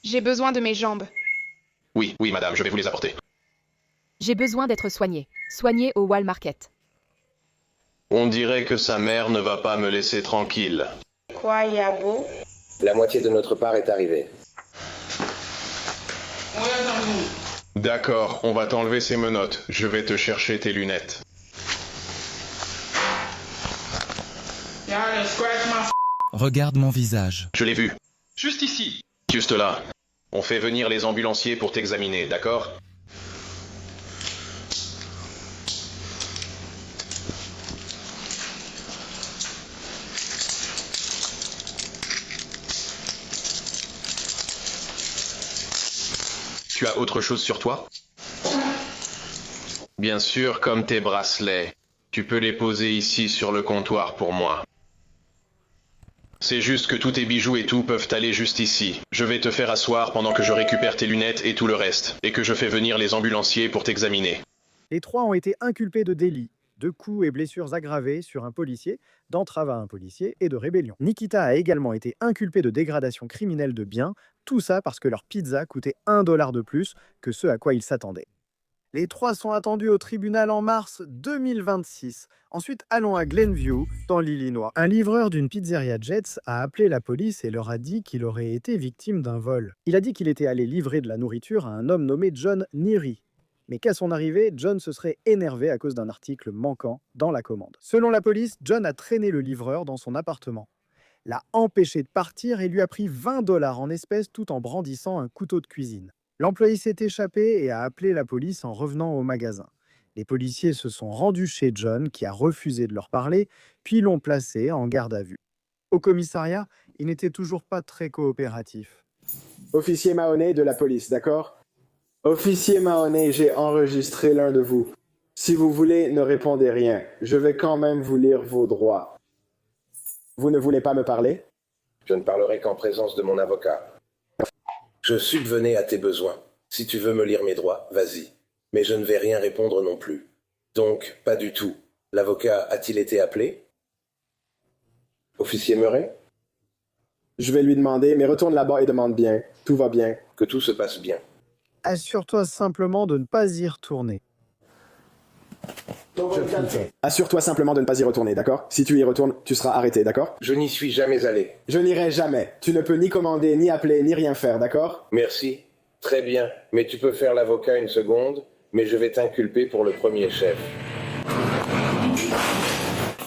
J'ai besoin de mes jambes. Oui, madame, je vais vous les apporter. J'ai besoin d'être soignée. Soignée au Wall Market. On dirait que sa mère ne va pas me laisser tranquille. Quoi, Yabo? La moitié de notre part est arrivée. D'accord, on va t'enlever ces menottes. Je vais te chercher tes lunettes. Regarde mon visage. Je l'ai vu. Juste ici. Juste là. On fait venir les ambulanciers pour t'examiner, d'accord? Tu as autre chose sur toi? Bien sûr, comme tes bracelets. Tu peux les poser ici sur le comptoir pour moi. C'est juste que tous tes bijoux et tout peuvent aller juste ici. Je vais te faire asseoir pendant que je récupère tes lunettes et tout le reste, et que je fais venir les ambulanciers pour t'examiner. Les 3 ont été inculpés de délit, de coups et blessures aggravées sur un policier, d'entrave à un policier et de rébellion. Nikita a également été inculpé de dégradation criminelle de biens, tout ça parce que leur pizza coûtait $1 de plus que ce à quoi ils s'attendaient. Les 3 sont attendus au tribunal en mars 2026. Ensuite, allons à Glenview, dans l'Illinois. Un livreur d'une pizzeria Jets a appelé la police et leur a dit qu'il aurait été victime d'un vol. Il a dit qu'il était allé livrer de la nourriture à un homme nommé John Neary. Mais qu'à son arrivée, John se serait énervé à cause d'un article manquant dans la commande. Selon la police, John a traîné le livreur dans son appartement, l'a empêché de partir et lui a pris $20 en espèces tout en brandissant un couteau de cuisine. L'employé s'est échappé et a appelé la police en revenant au magasin. Les policiers se sont rendus chez John, qui a refusé de leur parler, puis l'ont placé en garde à vue. Au commissariat, il n'était toujours pas très coopératif. Officier Mahoney de la police, d'accord? Officier Mahoney, j'ai enregistré l'un de vous. Si vous voulez, ne répondez rien. Je vais quand même vous lire vos droits. Vous ne voulez pas me parler? Je ne parlerai qu'en présence de mon avocat. Je subvenais à tes besoins. Si tu veux me lire mes droits, vas-y. Mais je ne vais rien répondre non plus. Donc, pas du tout. L'avocat a-t-il été appelé? Officier Murray? Je vais lui demander, mais retourne là-bas et demande bien. Tout va bien. Que tout se passe bien. Assure-toi simplement de ne pas y retourner. Assure-toi simplement de ne pas y retourner, d'accord? Si tu y retournes, tu seras arrêté, d'accord? Je n'y suis jamais allé. Je n'irai jamais. Tu ne peux ni commander, ni appeler, ni rien faire, d'accord? Merci. Très bien. Mais tu peux faire l'avocat une seconde, mais je vais t'inculper pour le premier chef.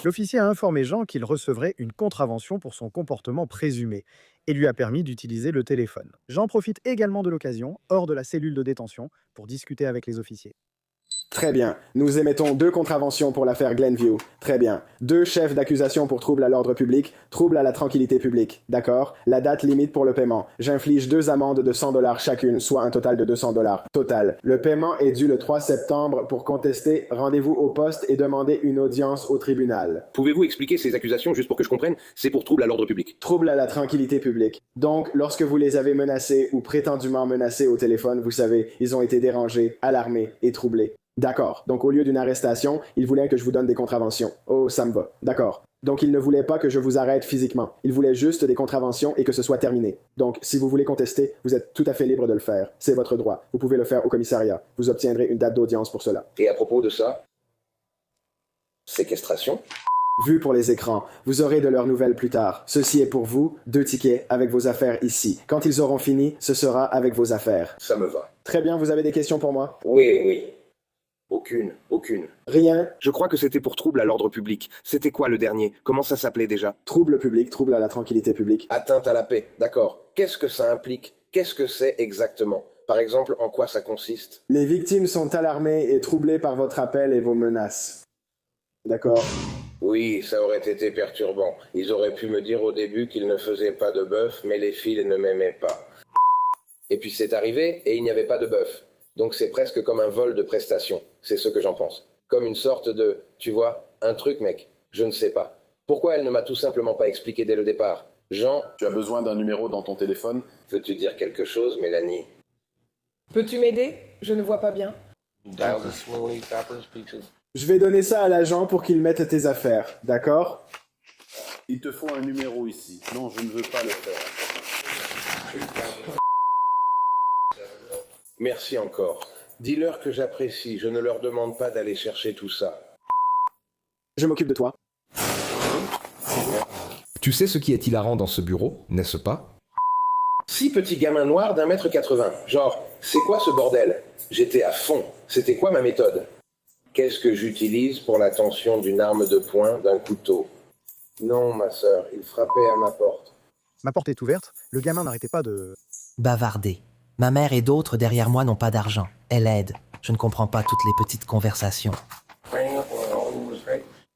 L'officier a informé Jean qu'il recevrait une contravention pour son comportement présumé et lui a permis d'utiliser le téléphone. Jean profite également de l'occasion, hors de la cellule de détention, pour discuter avec les officiers. Très bien. Nous émettons 2 contraventions pour l'affaire Glenview. Très bien. 2 chefs d'accusation pour trouble à l'ordre public, trouble à la tranquillité publique. D'accord? La date limite pour le paiement. J'inflige 2 amendes de $100 chacune, soit un total de $200. Total. Le paiement est dû le 3 septembre. Pour contester, rendez-vous au poste et demandez une audience au tribunal. Pouvez-vous expliquer ces accusations juste pour que je comprenne? C'est pour trouble à l'ordre public. Trouble à la tranquillité publique. Donc, lorsque vous les avez menacés ou prétendument menacés au téléphone, vous savez, ils ont été dérangés, alarmés et troublés. D'accord. Donc, au lieu d'une arrestation, il voulait que je vous donne des contraventions. Oh, ça me va. D'accord. Donc, il ne voulait pas que je vous arrête physiquement. Il voulait juste des contraventions et que ce soit terminé. Donc, si vous voulez contester, vous êtes tout à fait libre de le faire. C'est votre droit. Vous pouvez le faire au commissariat. Vous obtiendrez une date d'audience pour cela. Et à propos de ça? Séquestration? Vu pour les écrans, vous aurez de leurs nouvelles plus tard. Ceci est pour vous, 2 tickets avec vos affaires ici. Quand ils auront fini, ce sera avec vos affaires. Ça me va. Très bien, vous avez des questions pour moi? Oui. Aucune. Rien. Je crois que c'était pour trouble à l'ordre public. C'était quoi le dernier? Comment ça s'appelait déjà? Trouble public, trouble à la tranquillité publique. Atteinte à la paix, d'accord. Qu'est-ce que ça implique? Qu'est-ce que c'est exactement? Par exemple, en quoi ça consiste? Les victimes sont alarmées et troublées par votre appel et vos menaces. D'accord? Oui, ça aurait été perturbant. Ils auraient pu me dire au début qu'ils ne faisaient pas de bœuf, mais les filles ne m'aimaient pas. Et puis c'est arrivé, et il n'y avait pas de bœuf. Donc c'est presque comme un vol de prestations. C'est ce que j'en pense. Comme une sorte de, tu vois, un truc, mec. Je ne sais pas. Pourquoi elle ne m'a tout simplement pas expliqué dès le départ? Jean, Tu as besoin d'un numéro dans ton téléphone? veux-tu dire quelque chose, Mélanie? Peux-tu m'aider? Je ne vois pas bien. Je vais donner ça à l'agent pour qu'il mette tes affaires. D'accord? Il te faut un numéro ici. Non, je ne veux pas le faire. Merci encore. Dis-leur que j'apprécie. Je ne leur demande pas d'aller chercher tout ça. Je m'occupe de toi. Tu sais ce qui est hilarant dans ce bureau, n'est-ce pas? 6 petits gamins noirs d'1m80. Genre, c'est quoi ce bordel? J'étais à fond. C'était quoi ma méthode? Qu'est-ce que j'utilise pour la tension d'une arme de poing, d'un couteau? Non, ma sœur, il frappait à ma porte. Ma porte est ouverte, le gamin n'arrêtait pas de... Bavarder. Ma mère et d'autres derrière moi n'ont pas d'argent. Elle aide. Je ne comprends pas toutes les petites conversations.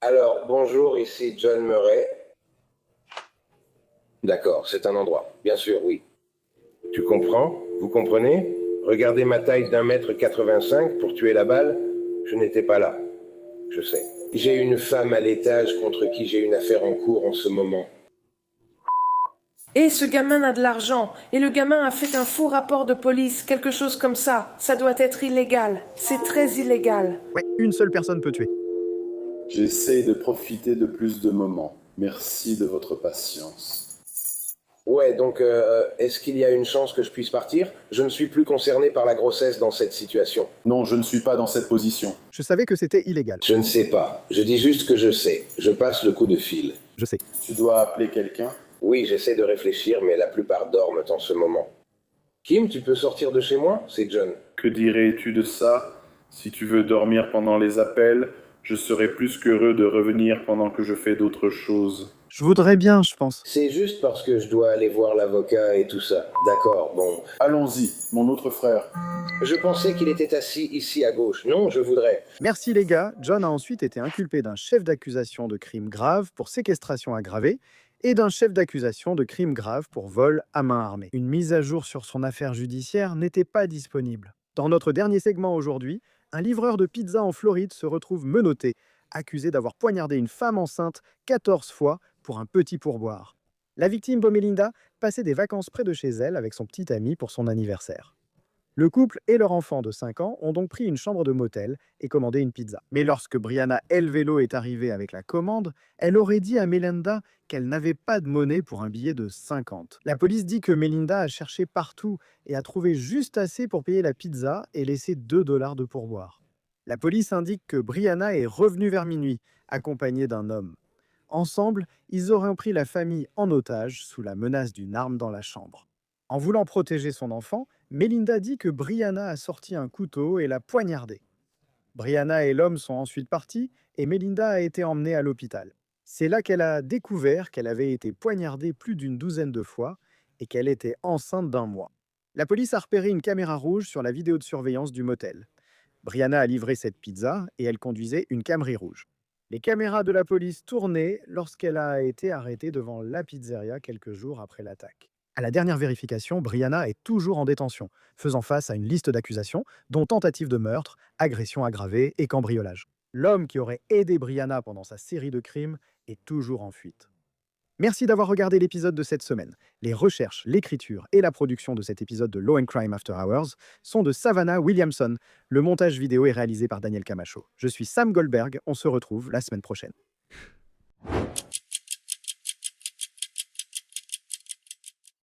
Alors, bonjour, ici John Murray. D'accord, c'est un endroit. Bien sûr, oui. Tu comprends? Vous comprenez? Regardez ma taille d'1m85 pour tuer la balle. Je n'étais pas là. Je sais. J'ai une femme à l'étage contre qui j'ai une affaire en cours en ce moment. Et ce gamin a de l'argent. Et le gamin a fait un faux rapport de police, quelque chose comme ça. Ça doit être illégal. C'est très illégal. Ouais, une seule personne peut tuer. J'essaie de profiter de plus de moments. Merci de votre patience. Ouais, donc, est-ce qu'il y a une chance que je puisse partir? Je ne suis plus concerné par la grossesse dans cette situation. Non, je ne suis pas dans cette position. Je savais que c'était illégal. Je ne sais pas. Je dis juste que je sais. Je passe le coup de fil. Je sais. Tu dois appeler quelqu'un? Oui, j'essaie de réfléchir, mais la plupart dorment en ce moment. Kim, tu peux sortir de chez moi? C'est John. Que dirais-tu de ça? Si tu veux dormir pendant les appels, je serai plus qu'heureux de revenir pendant que je fais d'autres choses. Je voudrais bien, je pense. C'est juste parce que je dois aller voir l'avocat et tout ça. D'accord, bon. Allons-y, mon autre frère. Je pensais qu'il était assis ici à gauche. Non, je voudrais. Merci les gars. John a ensuite été inculpé d'un chef d'accusation de crime grave pour séquestration aggravée et d'un chef d'accusation de crime grave pour vol à main armée. Une mise à jour sur son affaire judiciaire n'était pas disponible. Dans notre dernier segment aujourd'hui, un livreur de pizza en Floride se retrouve menotté, accusé d'avoir poignardé une femme enceinte 14 fois pour un petit pourboire. La victime, Bomelinda, passait des vacances près de chez elle avec son petit ami pour son anniversaire. Le couple et leur enfant de 5 ans ont donc pris une chambre de motel et commandé une pizza. Mais lorsque Brianna El Velo est arrivée avec la commande, elle aurait dit à Melinda qu'elle n'avait pas de monnaie pour un billet de 50. La police dit que Melinda a cherché partout et a trouvé juste assez pour payer la pizza et laisser 2 $ de pourboire. La police indique que Brianna est revenue vers minuit, accompagnée d'un homme. Ensemble, ils auraient pris la famille en otage sous la menace d'une arme dans la chambre. En voulant protéger son enfant, Melinda dit que Brianna a sorti un couteau et l'a poignardé. Brianna et l'homme sont ensuite partis et Melinda a été emmenée à l'hôpital. C'est là qu'elle a découvert qu'elle avait été poignardée plus d'une douzaine de fois et qu'elle était enceinte d'1 mois. La police a repéré une caméra rouge sur la vidéo de surveillance du motel. Brianna a livré cette pizza et elle conduisait une Camry rouge. Les caméras de la police tournaient lorsqu'elle a été arrêtée devant la pizzeria quelques jours après l'attaque. À la dernière vérification, Brianna est toujours en détention, faisant face à une liste d'accusations, dont tentative de meurtre, agression aggravée et cambriolage. L'homme qui aurait aidé Brianna pendant sa série de crimes est toujours en fuite. Merci d'avoir regardé l'épisode de cette semaine. Les recherches, l'écriture et la production de cet épisode de Law & Crime After Hours sont de Savannah Williamson. Le montage vidéo est réalisé par Daniel Camacho. Je suis Sam Goldberg, on se retrouve la semaine prochaine.